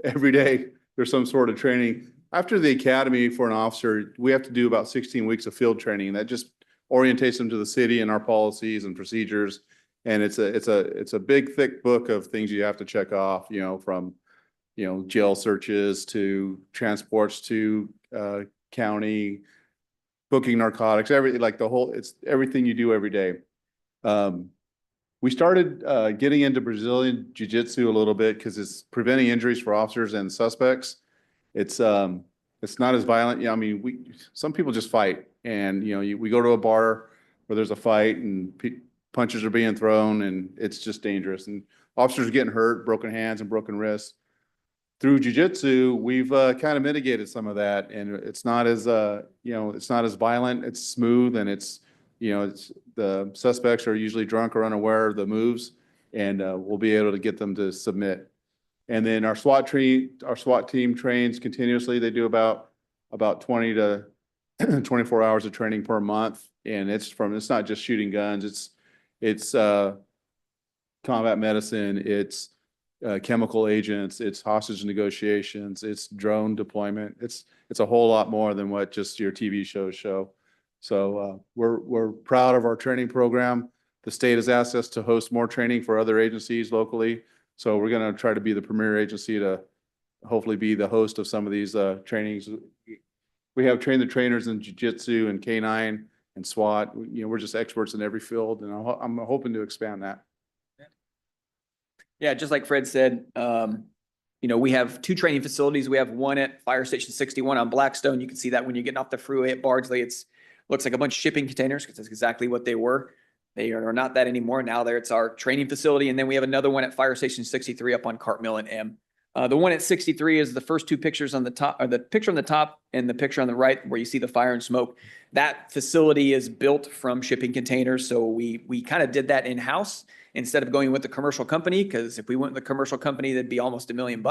every day there's some sort of training. After the academy for an officer, we have to do about 16 weeks of field training. And that just orientates them to the city and our policies and procedures. And it's a big, thick book of things you have to check off, from jail searches to transports to county, booking narcotics, everything, like it's everything you do every day. We started getting into Brazilian Jiu-Jitsu a little bit because it's preventing injuries for officers and suspects. It's not as violent. I mean, some people just fight, and we go to a bar where there's a fight and punches are being thrown, and it's just dangerous. And officers are getting hurt, broken hands and broken wrists. Through jiu-jitsu, we've kind of mitigated some of that, and it's not as it's not as violent. It's smooth, and it's the suspects are usually drunk or unaware of the moves, and we'll be able to get them to submit. And then our SWAT team trains continuously. They do about 20 to 24 hours of training per month, and it's not just shooting guns. It's combat medicine. It's chemical agents, it's hostage negotiations, it's drone deployment. It's a whole lot more than what just your TV shows show. So we're proud of our training program. The state has asked us to host more training for other agencies locally. So we're going to try to be the premier agency to hopefully be the host of some of these trainings. We have trained the trainers in jiu-jitsu and K9 and SWAT. We're just experts in every field, and I'm hoping to expand that. Yeah, just like Fred said, we have 2 training facilities. We have one at Fire Station 61 on Blackstone. You can see that when you're getting off the freeway at Bardsley. Looks like a bunch of shipping containers because that's exactly what they were. They are not that anymore. Now it's our training facility. And then we have another one at Fire Station 63 up on Cartmill and M. The one at 63 is the first 2 pictures on the top, or the picture on the top and the picture on the right where you see the fire and smoke. That facility is built from shipping containers. So we kind of did that in-house instead of going with the commercial company, because if we went with the commercial company, that'd be almost $1 million.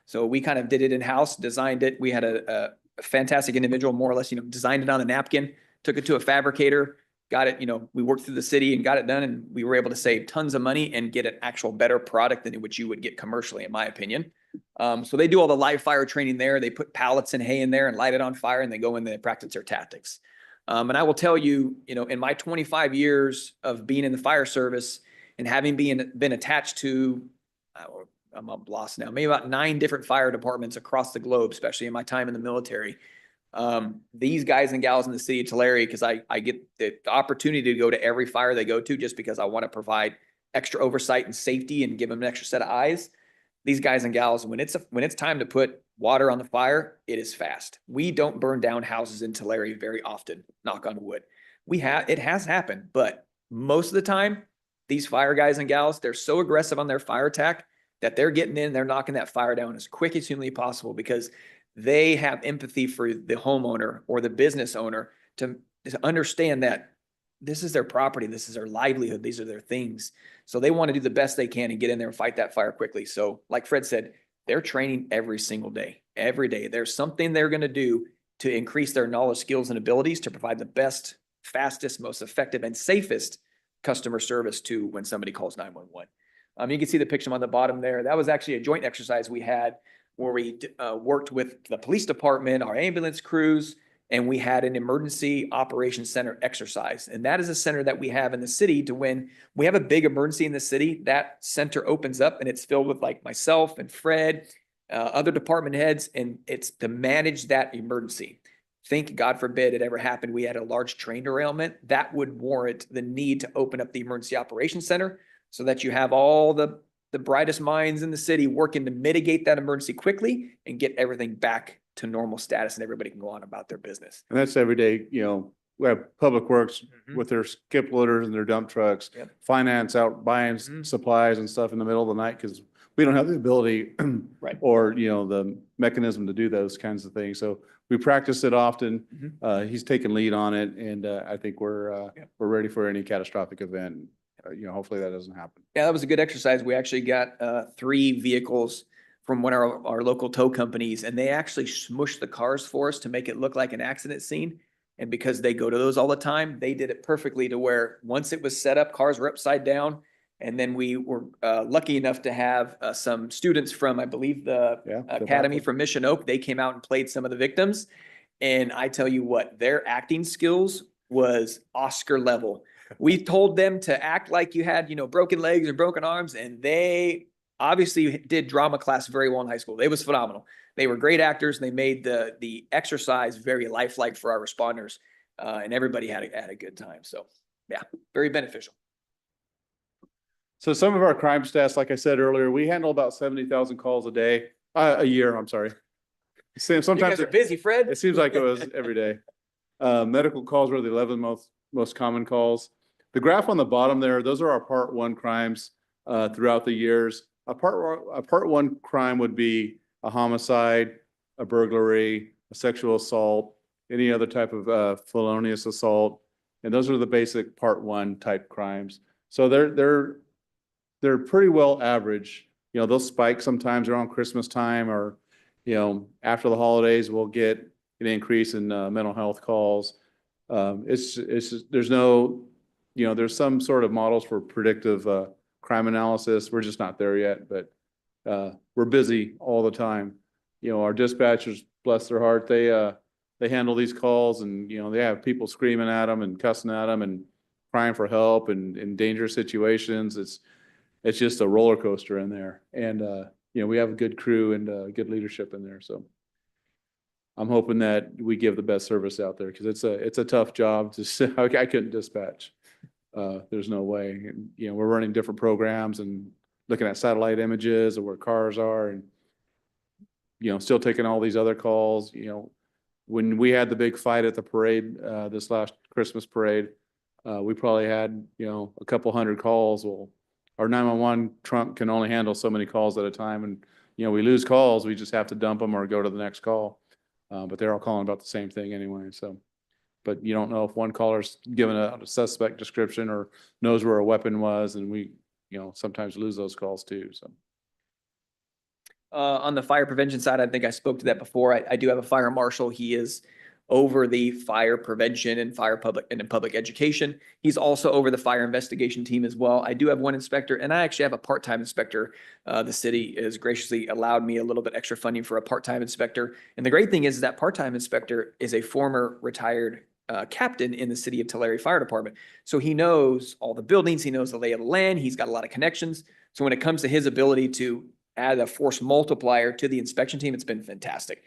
So we kind of did it in-house, designed it. We had a fantastic individual, more or less, designed it on a napkin, took it to a fabricator, got it, we worked through the city and got it done, and we were able to save tons of money and get an actual better product than what you would get commercially, in my opinion. So they do all the live fire training there. They put pallets and hay in there and light it on fire, and they go in there and practice their tactics. And I will tell you, in my 25 years of being in the fire service and having been attached to, I'm lost now, maybe about 9 different fire departments across the globe, especially in my time in the military. These guys and gals in the city of Tulare, because I get the opportunity to go to every fire they go to just because I want to provide extra oversight and safety and give them an extra set of eyes. These guys and gals, when it's time to put water on the fire, it is fast. We don't burn down houses in Tulare very often, knock on wood. It has happened, but most of the time, these fire guys and gals, they're so aggressive on their fire attack that they're getting in, they're knocking that fire down as quick as humanly possible because they have empathy for the homeowner or the business owner to understand that this is their property, this is their livelihood, these are their things. So they want to do the best they can and get in there and fight that fire quickly. So like Fred said, they're training every single day, every day. There's something they're going to do to increase their knowledge, skills, and abilities to provide the best, fastest, most effective, and safest customer service to when somebody calls 911. You can see the picture on the bottom there. That was actually a joint exercise we had where we worked with the police department, our ambulance crews, and we had an emergency operations center exercise. And that is a center that we have in the city to when we have a big emergency in the city, that center opens up and it's filled with like myself and Fred, other department heads, and it's to manage that emergency. Think, God forbid it ever happened, we had a large train derailment, that would warrant the need to open up the emergency operations center so that you have all the brightest minds in the city working to mitigate that emergency quickly and get everything back to normal status and everybody can go on about their business. And that's every day, we have Public Works with their skip loaders and their dump trucks. Yep. Finance out buying supplies and stuff in the middle of the night because we don't have the ability Right. or, the mechanism to do those kinds of things. So we practice it often. He's taken lead on it and I think we're ready for any catastrophic event. Hopefully that doesn't happen. Yeah, that was a good exercise. We actually got 3 vehicles from one of our local tow companies, and they actually smushed the cars for us to make it look like an accident scene. And because they go to those all the time, they did it perfectly to where once it was set up, cars were upside down. And then we were lucky enough to have some students from, I believe, the Academy from Mission Oak. They came out and played some of the victims. And I tell you what, their acting skills was Oscar level. We told them to act like you had, broken legs or broken arms, and they obviously did drama class very well in high school. It was phenomenal. They were great actors. And they made the exercise very lifelike for our responders, and everybody had a good time. So yeah, very beneficial. So some of our crime stats, like I said earlier, we handle about 70,000 calls a year. I'm sorry. Sometimes You guys are busy, Fred. it seems like it was every day. Medical calls were the 11th most common calls. The graph on the bottom there, those are our part 1 crimes throughout the years. A part 1 crime would be a homicide, a burglary, a sexual assault, any other type of felonious assault, and those are the basic part 1 type crimes. So they're pretty well average. They'll spike sometimes around Christmas time or after the holidays. We'll get an increase in mental health calls. There's no, there's some sort of models for predictive crime analysis. We're just not there yet, but we're busy all the time. Our dispatchers, bless their heart, they handle these calls and, they have people screaming at them and cussing at them and crying for help and in dangerous situations. It's just a roller coaster in there. And, we have a good crew and good leadership in there. So I'm hoping that we give the best service out there because it's a tough job to I couldn't dispatch. There's no way. And, we're running different programs and looking at satellite images of where cars are and, still taking all these other calls. When we had the big fight at the parade, this last Christmas parade, we probably had, a couple hundred calls. Well, our 911 trunk can only handle so many calls at a time. And, we lose calls, we just have to dump them or go to the next call. But they're all calling about the same thing anyway. So, but you don't know if one caller's given a suspect description or knows where a weapon was. And we, sometimes lose those calls too. So. On the fire prevention side, I think I spoke to that before. I do have a fire marshal. He is over the fire prevention and public education. He's also over the fire investigation team as well. I do have one inspector, and I actually have a part-time inspector. The city has graciously allowed me a little bit extra funding for a part-time inspector. And the great thing is that part-time inspector is a former retired captain in the city of Tulare Fire Department. So he knows all the buildings, he knows the lay of the land, he's got a lot of connections. So when it comes to his ability to add a force multiplier to the inspection team, it's been fantastic.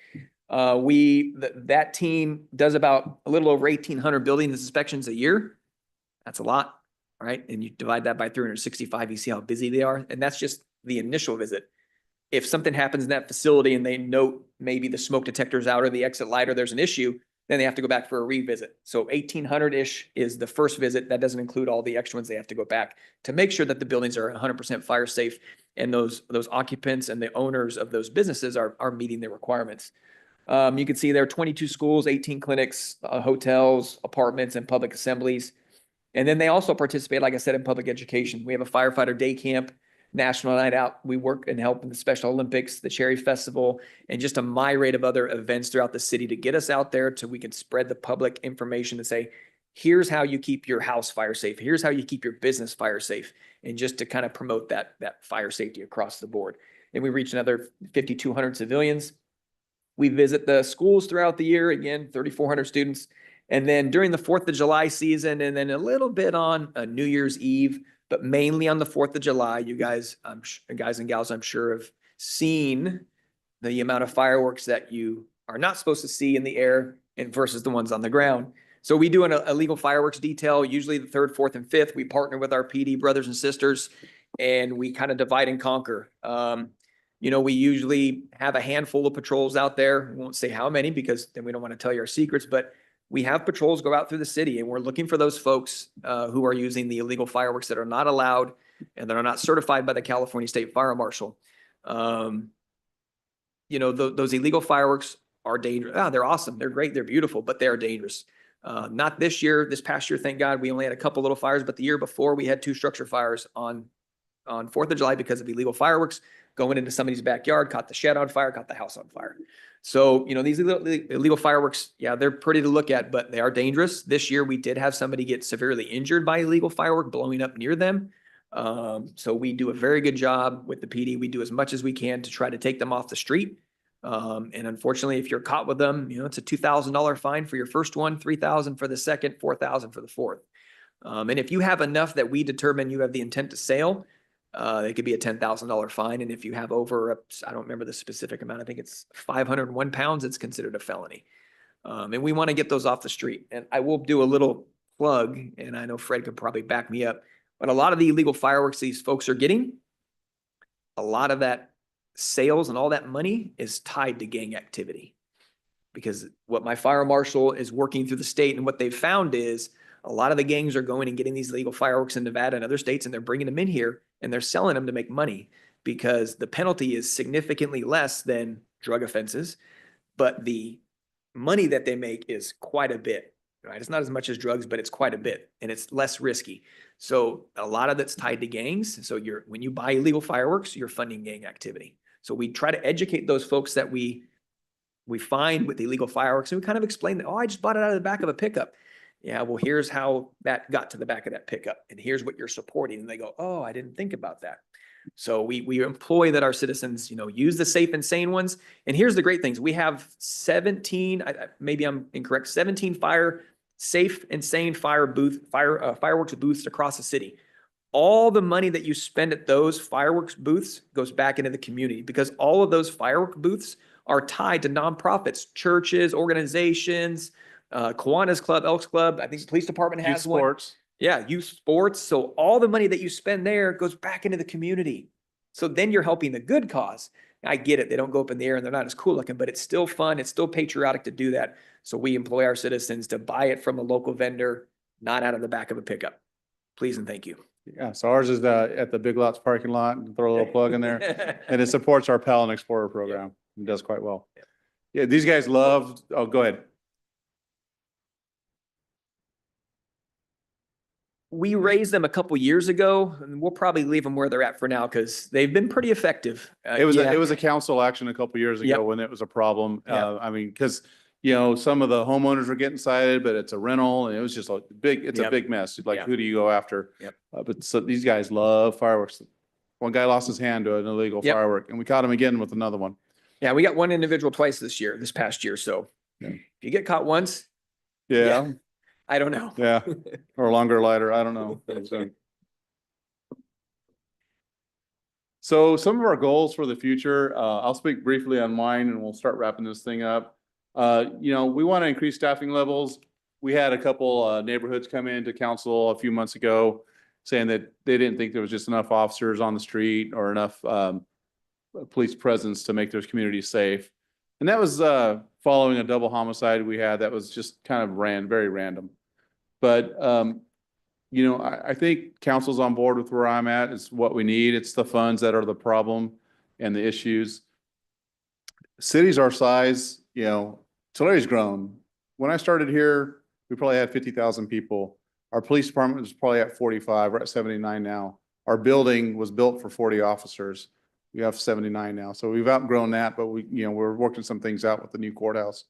That team does about a little over 1,800 building inspections a year. That's a lot, right? And you divide that by 365, you see how busy they are. And that's just the initial visit. If something happens in that facility and they note maybe the smoke detector's out or the exit light or there's an issue, then they have to go back for a revisit. So 1,800-ish is the first visit. That doesn't include all the extra ones they have to go back to make sure that the buildings are 100% fire safe and those occupants and the owners of those businesses are meeting their requirements. You can see there are 22 schools, 18 clinics, hotels, apartments, and public assemblies. And then they also participate, like I said, in public education. We have a firefighter day camp, National Night Out. We work and help in the Special Olympics, the Cherry Festival, and just a myriad of other events throughout the city to get us out there so we can spread the public information to say, here's how you keep your house fire safe. Here's how you keep your business fire safe. And just to kind of promote that fire safety across the board. And we reach another 5,200 civilians. We visit the schools throughout the year, again, 3,400 students. And then during the 4th of July season, and then a little bit on New Year's Eve, but mainly on the 4th of July, you guys, guys and gals, I'm sure have seen the amount of fireworks that you are not supposed to see in the air and versus the ones on the ground. So we do an illegal fireworks detail, usually the 3rd, 4th, and 5th. We partner with our PD brothers and sisters, and we kind of divide and conquer. You know, we usually have a handful of patrols out there. We won't say how many because then we don't want to tell you our secrets, but we have patrols go out through the city and we're looking for those folks who are using the illegal fireworks that are not allowed and that are not certified by the California State Fire Marshal. You know, those illegal fireworks are dangerous. They're awesome. They're great. They're beautiful, but they are dangerous. Not this year. This past year, thank God, we only had a couple little fires, but the year before we had 2 structure fires on 4th of July because of illegal fireworks going into somebody's backyard, caught the shed on fire, caught the house on fire. So, you know, these illegal fireworks, yeah, they're pretty to look at, but they are dangerous. This year, we did have somebody get severely injured by illegal firework blowing up near them. So we do a very good job with the PD. We do as much as we can to try to take them off the street. And unfortunately, if you're caught with them, you know, it's a $2,000 fine for your first one, $3,000 for the second, $4,000 for the fourth. And if you have enough that we determine you have the intent to sale, it could be a $10,000 fine. And if you have over, I don't remember the specific amount, I think it's 501 pounds, it's considered a felony. And we want to get those off the street. And I will do a little plug, and I know Fred could probably back me up, but a lot of the illegal fireworks these folks are getting, a lot of that sales and all that money is tied to gang activity. Because what my fire marshal is working through the state and what they've found is a lot of the gangs are going and getting these illegal fireworks in Nevada and other states, and they're bringing them in here and they're selling them to make money because the penalty is significantly less than drug offenses, but the money that they make is quite a bit, right? It's not as much as drugs, but it's quite a bit and it's less risky. So a lot of that's tied to gangs. So when you buy illegal fireworks, you're funding gang activity. So we try to educate those folks that we find with illegal fireworks, and we kind of explain that, oh, I just bought it out of the back of a pickup. Yeah, well, here's how that got to the back of that pickup, and here's what you're supporting. And they go, oh, I didn't think about that. So we employ that our citizens, you know, use the safe and sane ones. And here's the great things. We have 17, maybe I'm incorrect, 17 fire safe and sane fireworks booths across the city. All the money that you spend at those fireworks booths goes back into the community because all of those firework booths are tied to nonprofits, churches, organizations, Kiwanis Club, Elks Club. I think the police department has Youth sports. Yeah, youth sports. So all the money that you spend there goes back into the community. So then you're helping the good cause. I get it. They don't go up in the air and they're not as cool looking, but it's still fun. It's still patriotic to do that. So we employ our citizens to buy it from a local vendor, not out of the back of a pickup. Please and thank you. Yeah, so ours is at the Big Lots parking lot, and throw a little plug in there. And it supports our Pal and Explorer program. It does quite well. Yeah, these guys love, oh, go ahead. We raised them a couple years ago, and we'll probably leave them where they're at for now because they've been pretty effective. It was a council action a couple years ago when it was a problem. Yeah. I mean, because You know, some of the homeowners were getting cited, but it's a rental and it was just a it's a Yep. big mess. Like, Yep. who do you go after? Yep. But so these guys love fireworks. One guy lost his hand to an illegal Yep. firework and we caught him again with another one. Yeah, we got one individual twice this past year. So Yeah. if you get caught once, Yeah, I don't know. yeah, or longer, lighter, I don't know. So some of our goals for the future, I'll speak briefly on mine and we'll start wrapping this thing up. You know, we want to increase staffing levels. We had a couple neighborhoods come into council a few months ago saying that they didn't think there was just enough officers on the street or enough police presence to make their communities safe. And that was following a double homicide we had that was just kind of very random. But you know, I think council's on board with where I'm at. It's what we need. It's the funds that are the problem and the issues. Cities our size, you know, Tulare's grown. When I started here, we probably had 50,000 people. Our police department was probably at 45. We're at 79 now. Our building was built for 40 officers. We have 79 now. So we've outgrown that, but we're working some things out with the new courthouse.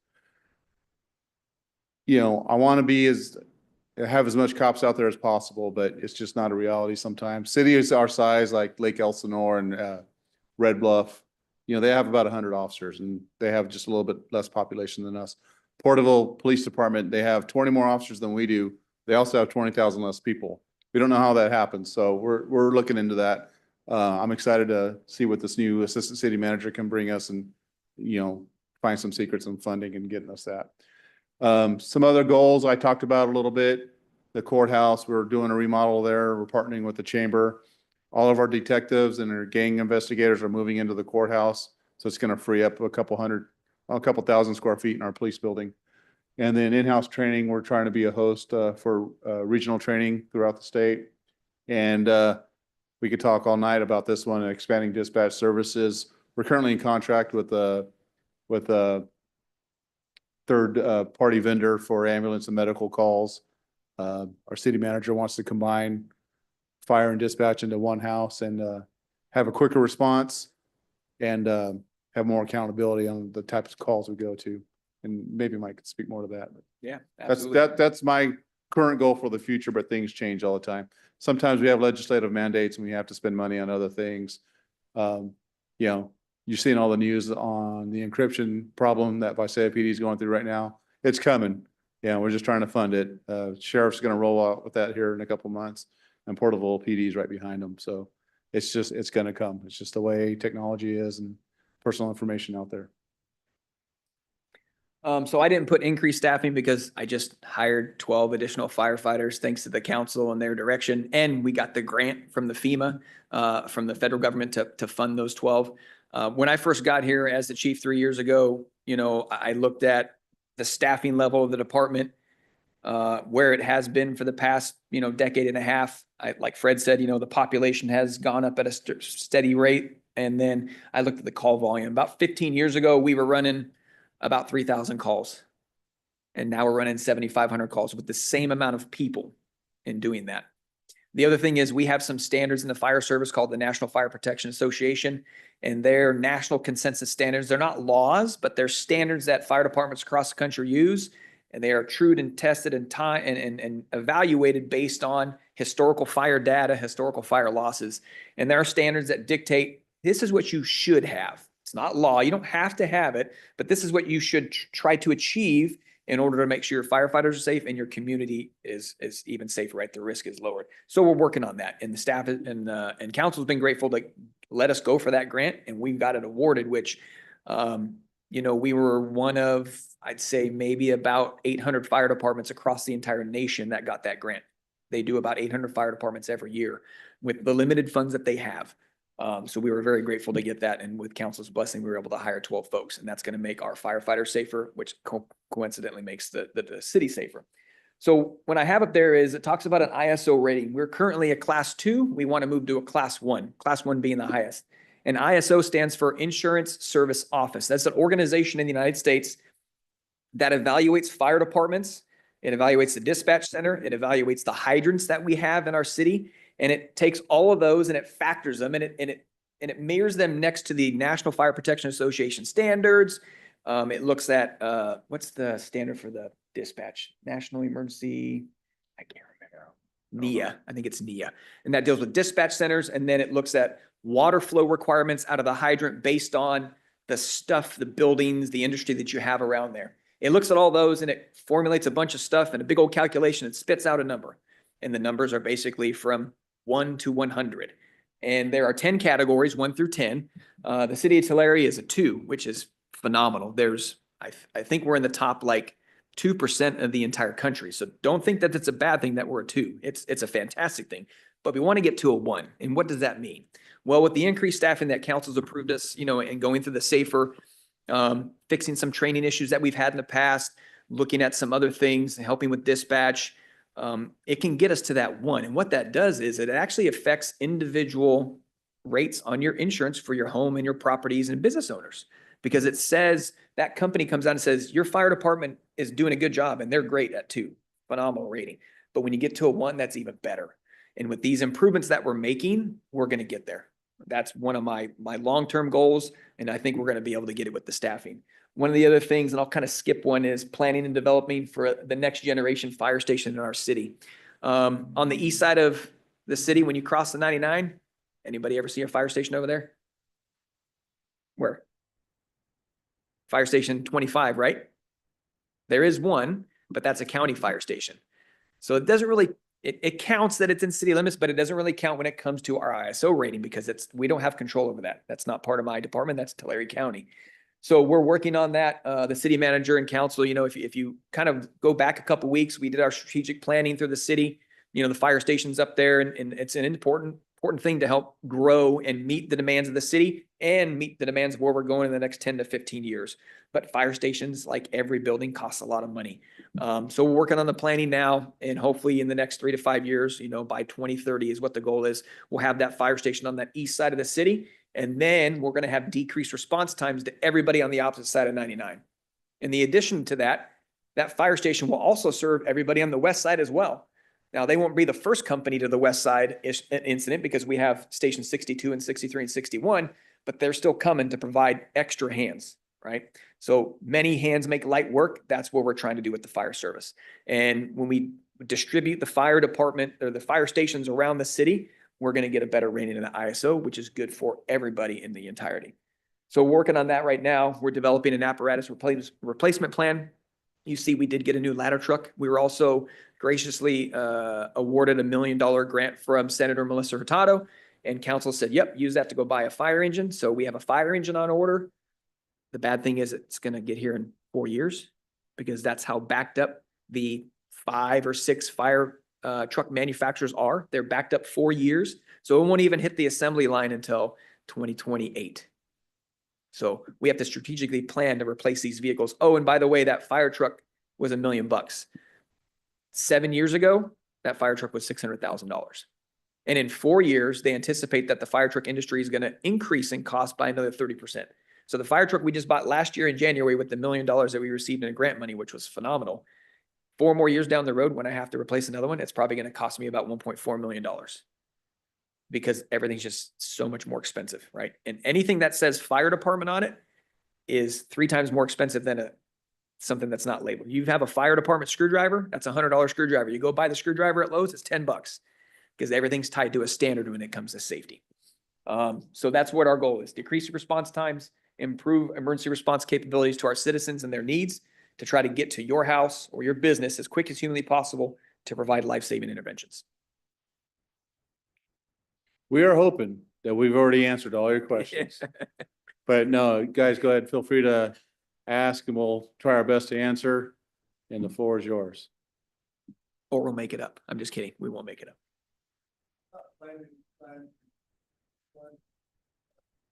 You know, I want to have as much cops out there as possible, but it's just not a reality sometimes. Cities our size, like Lake Elsinore and Red Bluff, you know, they have about 100 officers and they have just a little bit less population than us. Porterville Police Department, they have 20 more officers than we do. They also have 20,000 less people. We don't know how that happens, so we're looking into that. I'm excited to see what this new assistant city manager can bring us and, you know, find some secrets in funding and getting us that. Some other goals I talked about a little bit. The courthouse, we're doing a remodel there. We're partnering with the chamber. All of our detectives and our gang investigators are moving into the courthouse. So it's going to free up a couple thousand square feet in our police building. And then in-house training, we're trying to be a host for regional training throughout the state. And we could talk all night about this one, expanding dispatch services. We're currently in contract with a third party vendor for ambulance and medical calls. Our city manager wants to combine fire and dispatch into one house and have a quicker response and have more accountability on the types of calls we go to. And maybe Mike could speak more to that. Yeah, absolutely. That's my current goal for the future, but things change all the time. Sometimes we have legislative mandates and we have to spend money on other things. You know, you're seeing all the news on the encryption problem that Visalia PD is going through right now. It's coming. Yeah, we're just trying to fund it. Sheriff's going to roll out with that here in a couple months, and Porterville PD is right behind them. So it's going to come. It's just the way technology is and personal information out there. So I didn't put increased staffing because I just hired 12 additional firefighters thanks to the council and their direction. And we got the grant from the FEMA, from the federal government to fund those 12. When I first got here as the chief 3 years ago, you know, I looked at the staffing level of the department, where it has been for the past, you know, decade and a half. Like Fred said, you know, the population has gone up at a steady rate. And then I looked at the call volume. About 15 years ago, we were running about 3,000 calls. And now we're running 7,500 calls with the same amount of people in doing that. The other thing is we have some standards in the fire service called the National Fire Protection Association, and they're national consensus standards. They're not laws, but they're standards that fire departments across the country use, and they are trued and tested and evaluated based on historical fire data, historical fire losses. And there are standards that dictate this is what you should have. It's not law. You don't have to have it, but this is what you should try to achieve in order to make sure your firefighters are safe and your community is even safer, right? The risk is lowered. So we're working on that. And the staff and council has been grateful to let us go for that grant. And we've got it awarded, which, you know, we were one of, I'd say maybe about 800 fire departments across the entire nation that got that grant. They do about 800 fire departments every year with the limited funds that they have. So we were very grateful to get that. And with council's blessing, we were able to hire 12 folks, and that's going to make our firefighters safer, which coincidentally makes the city safer. So when I have up there is it talks about an ISO rating. We're currently a class 2. We want to move to a class 1 being the highest. And ISO stands for Insurance Service Office. That's an organization in the United States that evaluates fire departments. It evaluates the dispatch center. It evaluates the hydrants that we have in our city. And it takes all of those and it factors them and it mirrors them next to the National Fire Protection Association standards, It looks at, what's the standard for the dispatch? National Emergency, I can't remember. NEA, I think it's NEA. And that deals with dispatch centers. And then it looks at water flow requirements out of the hydrant based on the stuff, the buildings, the industry that you have around there. It looks at all those and it formulates a bunch of stuff and a big old calculation. It spits out a number. And the numbers are basically from 1 to 100. And there are 10 categories, 1 through 10. The city of Tulare is a 2, which is phenomenal. I think we're in the top like 2% of the entire country. So don't think that it's a bad thing that we're a 2. It's a fantastic thing, but we want to get to a 1. And what does that mean? Well, with the increased staffing that council's approved us, and going through the safer, fixing some training issues that we've had in the past, looking at some other things, helping with dispatch, it can get us to that 1. And what that does is it actually affects individual rates on your insurance for your home and your properties and business owners. Because it says that company comes out and says, your fire department is doing a good job and they're great at 2, phenomenal rating. But when you get to a 1, that's even better. And with these improvements that we're making, we're going to get there. That's one of my long-term goals. And I think we're going to be able to get it with the staffing. One of the other things, and I'll kind of skip one, is planning and developing for the next generation fire station in our city. On the east side of the city, when you cross the 99, anybody ever see a fire station over there? Where? Fire station 25, right? There is one, but that's a county fire station. So it doesn't really, it counts that it's in city limits, but it doesn't really count when it comes to our ISO rating because we don't have control over that. That's not part of my department. That's Tulare County. So we're working on that. The city manager and council, if you kind of go back a couple weeks, we did our strategic planning through the city. The fire station's up there and it's an important thing to help grow and meet the demands of the city and meet the demands of where we're going in the next 10 to 15 years. But fire stations, like every building, costs a lot of money. So we're working on the planning now, and hopefully in the next 3 to 5 years, by 2030 is what the goal is. We'll have that fire station on that east side of the city. And then we're going to have decreased response times to everybody on the opposite side of 99. In the addition to that, that fire station will also serve everybody on the west side as well. Now, they won't be the first company to the west side incident because we have station 62 and 63 and 61, but they're still coming to provide extra hands, right? So many hands make light work. That's what we're trying to do with the fire service. And when we distribute the fire department or the fire stations around the city, we're going to get a better rating in the ISO, which is good for everybody in the entirety. So we're working on that right now. We're developing an apparatus replacement plan. You see, we did get a new ladder truck. We were also graciously awarded $1 million grant from Senator Melissa Hurtado, and council said, yep, use that to go buy a fire engine. So we have a fire engine on order. The bad thing is it's going to get here in 4 years because that's how backed up the 5 or 6 fire truck manufacturers are. They're backed up 4 years. So it won't even hit the assembly line until 2028. So we have to strategically plan to replace these vehicles. Oh, and by the way, that fire truck was $1 million. 7 years ago, that fire truck was $600,000. And in 4 years, they anticipate that the fire truck industry is going to increase in cost by another 30%. So the fire truck we just bought last year in January with the $1 million that we received in grant money, which was phenomenal. 4 more years down the road, when I have to replace another one, it's probably going to cost me about $1.4 million because everything's just so much more expensive, right? And anything that says fire department on it is 3 times more expensive than something that's not labeled. You have a fire department screwdriver, that's a $100 screwdriver. You go buy the screwdriver at Lowe's, it's $10 because everything's tied to a standard when it comes to safety. So that's what our goal is: decrease response times, improve emergency response capabilities to our citizens and their needs to try to get to your house or your business as quick as humanly possible to provide life-saving interventions. We are hoping that we've already answered all your questions. But no, guys, go ahead. Feel free to ask and we'll try our best to answer. And the floor is yours. Or we'll make it up. I'm just kidding. We won't make it up.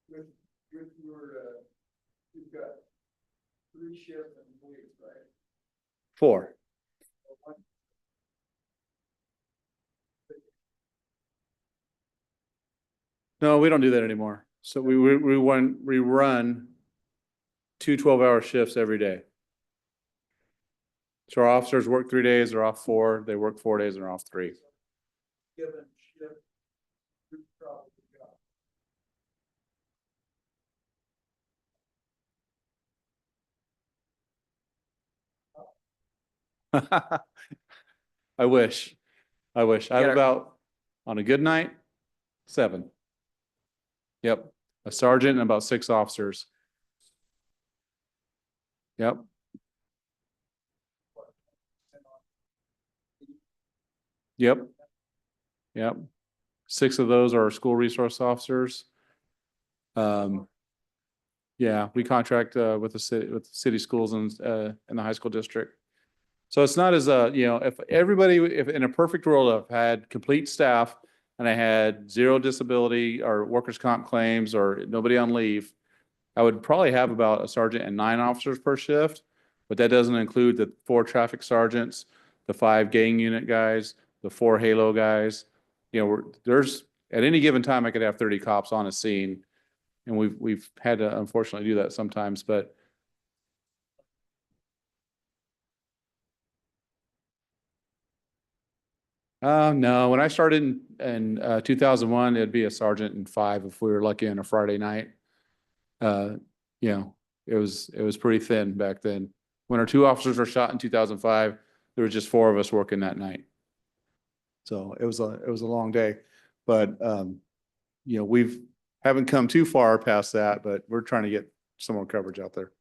With your, you've got 3 shifts employees, right? 4. No, we don't do that anymore. So we run 2 12-hour shifts every day. So our officers work 3 days, they're off 4. They work 4 days, and they're off 3. Given shift, you're probably got. I wish. I wish. I have Get our- about, on a good night, 7. Yep. A sergeant and about 6 officers. Yep. Yep. Yep. 6 of those are school resource officers. Yeah, we contract with the city schools and in the high school district. So it's not as if everybody, if in a perfect world, I've had complete staff and I had 0 disability or workers' comp claims or nobody on leave, I would probably have about a sergeant and 9 officers per shift. But that doesn't include the 4 traffic sergeants, the 5 gang unit guys, the 4 Halo guys. There's at any given time I could have 30 cops on a scene. And we've had to unfortunately do that sometimes, but no, when I started in 2001, it'd be a sergeant and 5 if we were lucky on a Friday night. Uh, it was pretty thin back then. When our 2 officers were shot in 2005, there was just 4 of us working that night. So it was a long day, but we've haven't come too far past that, but we're trying to get some more coverage out there.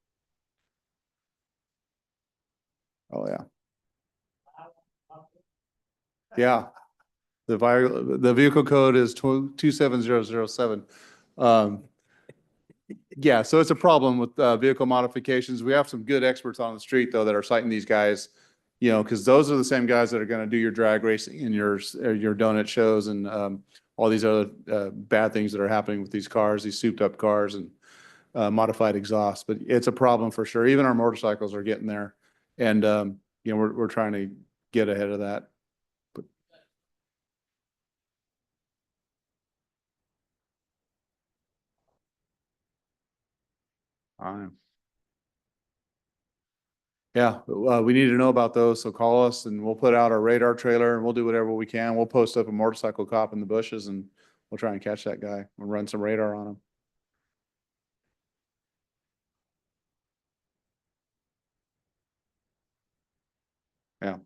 Oh, yeah. Yeah. The vehicle code is 27007. Yeah, so it's a problem with vehicle modifications. We have some good experts on the street though that are citing these guys, because those are the same guys that are going to do your drag racing and your donut shows and all these other bad things that are happening with these cars, these souped up cars and modified exhaust. But it's a problem for sure. Even our motorcycles are getting there, and we're trying to get ahead of that. Yeah, we need to know about those, so call us and we'll put out our radar trailer and we'll do whatever we can. We'll post up a motorcycle cop in the bushes and we'll try and catch that guy. We'll run some radar on him. Yeah.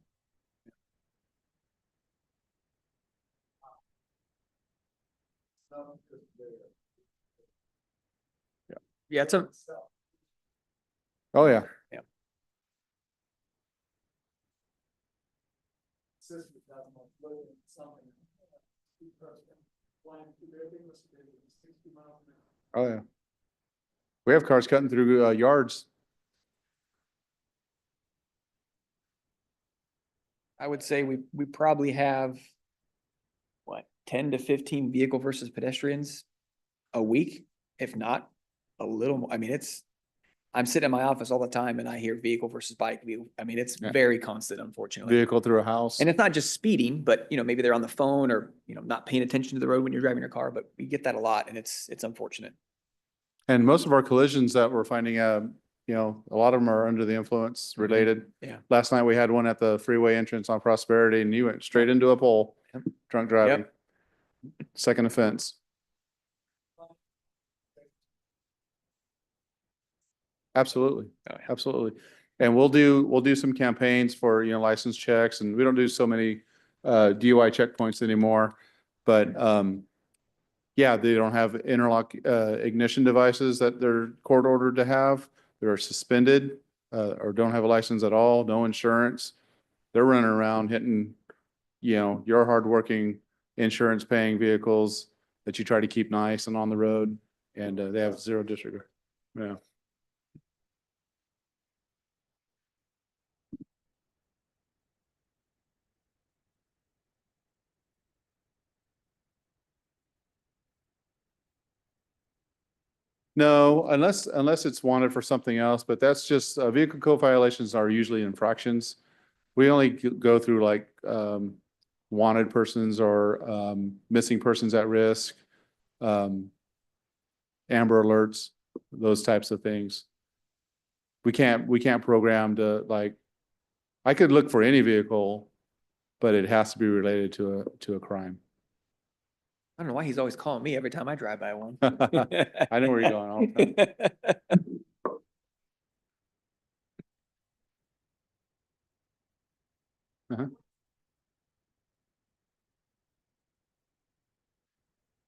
Yeah, it's a, Oh, yeah. Oh, yeah. We have cars cutting through yards. I would say we probably have, what, 10 to 15 vehicle versus pedestrians a week, if not a little more. I mean, I'm sitting in my office all the time and I hear vehicle versus bike. I mean, it's Yeah. very constant, unfortunately. Vehicle through a house. And it's not just speeding, but maybe they're on the phone or, not paying attention to the road when you're driving your car, but we get that a lot and it's unfortunate. And most of our collisions that we're finding, a lot of them are under the influence related. Yeah. Last night we had one at the freeway entrance on Prosperity and you went straight into a pole, Yep. drunk driving. Yep. Second offense. Absolutely. Oh, yeah. Absolutely. And we'll do some campaigns for, license checks, and we don't do so many DUI checkpoints anymore. But yeah, they don't have interlock ignition devices that they're court ordered to have. They're suspended or don't have a license at all, no insurance. They're running around hitting, your hardworking insurance paying vehicles that you try to keep nice and on the road, and they have 0 disregard. Yeah. No, unless it's wanted for something else, but that's just, vehicle code violations are usually infractions. We only go through like, wanted persons or, missing persons at risk, amber alerts, those types of things. We can't program to like, I could look for any vehicle, but it has to be related to a crime. I don't know why he's always calling me every time I drive by one. I know where you're going all the time.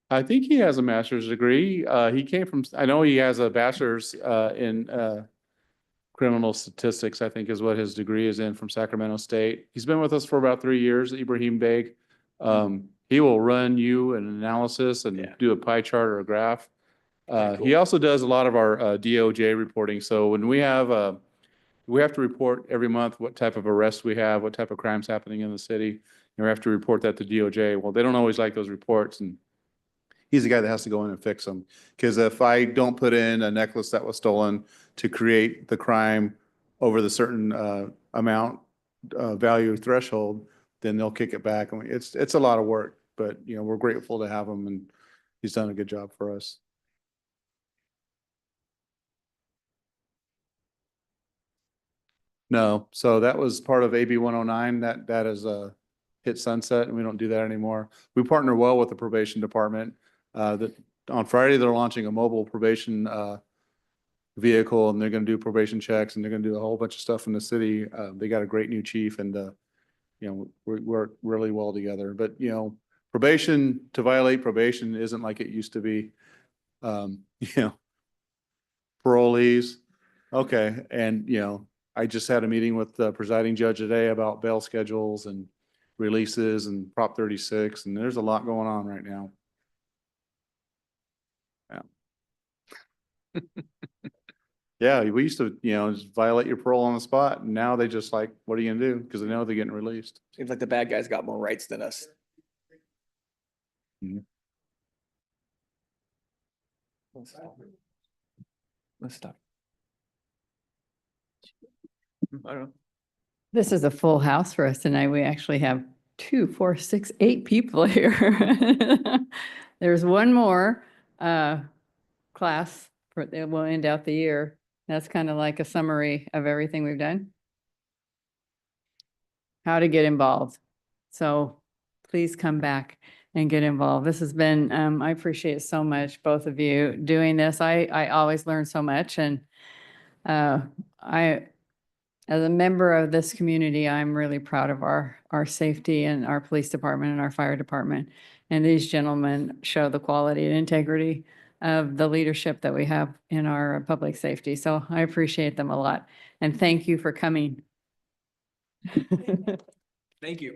I think he has a master's degree. He came from, I know he has a bachelor's in criminal statistics, I think is what his degree is in, from Sacramento State. He's been with us for about 3 years, Ibrahim Beg. He will run you an analysis and Yeah. do a pie chart or a graph. Very He cool. also does a lot of our DOJ reporting. So when we have to report every month what type of arrests we have, what type of crimes happening in the city. And we have to report that to DOJ. Well, they don't always like those reports, and he's the guy that has to go in and fix them. Because if I don't put in a necklace that was stolen to create the crime over the certain amount value threshold, then they'll kick it back. And it's a lot of work, but you know, we're grateful to have him, and he's done a good job for us. No, so that was part of AB 109. That is hit sunset, and we don't do that anymore. We partner well with the probation department. That on Friday, they're launching a mobile probation vehicle, and they're gonna do probation checks, and they're gonna do a whole bunch of stuff in the city. They got a great new chief, and you know, we work really well together. But you know, probation, to violate probation isn't like it used to be. You know, parolees. Okay, and you know, I just had a meeting with the presiding judge today about bail schedules and releases and Prop 36, and there's a lot going on right now. Yeah. Yeah, we used to, you know, just violate your parole on the spot, and now they just like, what are you gonna do? Because they know they're getting released. Seems like the bad guys got more rights than us. Mhm. Let's stop. I don't know. This is a full house for us tonight. We actually have 2, 4, 6, 8 people here. There's one more class for that will end out the year. That's kind of like a summary of everything we've done. How to get involved. So please come back and get involved. This has been, I appreciate so much, both of you doing this. I always learn so much, and as a member of this community, I'm really proud of our safety and our police department and our fire department. And these gentlemen show the quality and integrity of the leadership that we have in our public safety. So I appreciate them a lot. And thank you for coming. Thank you.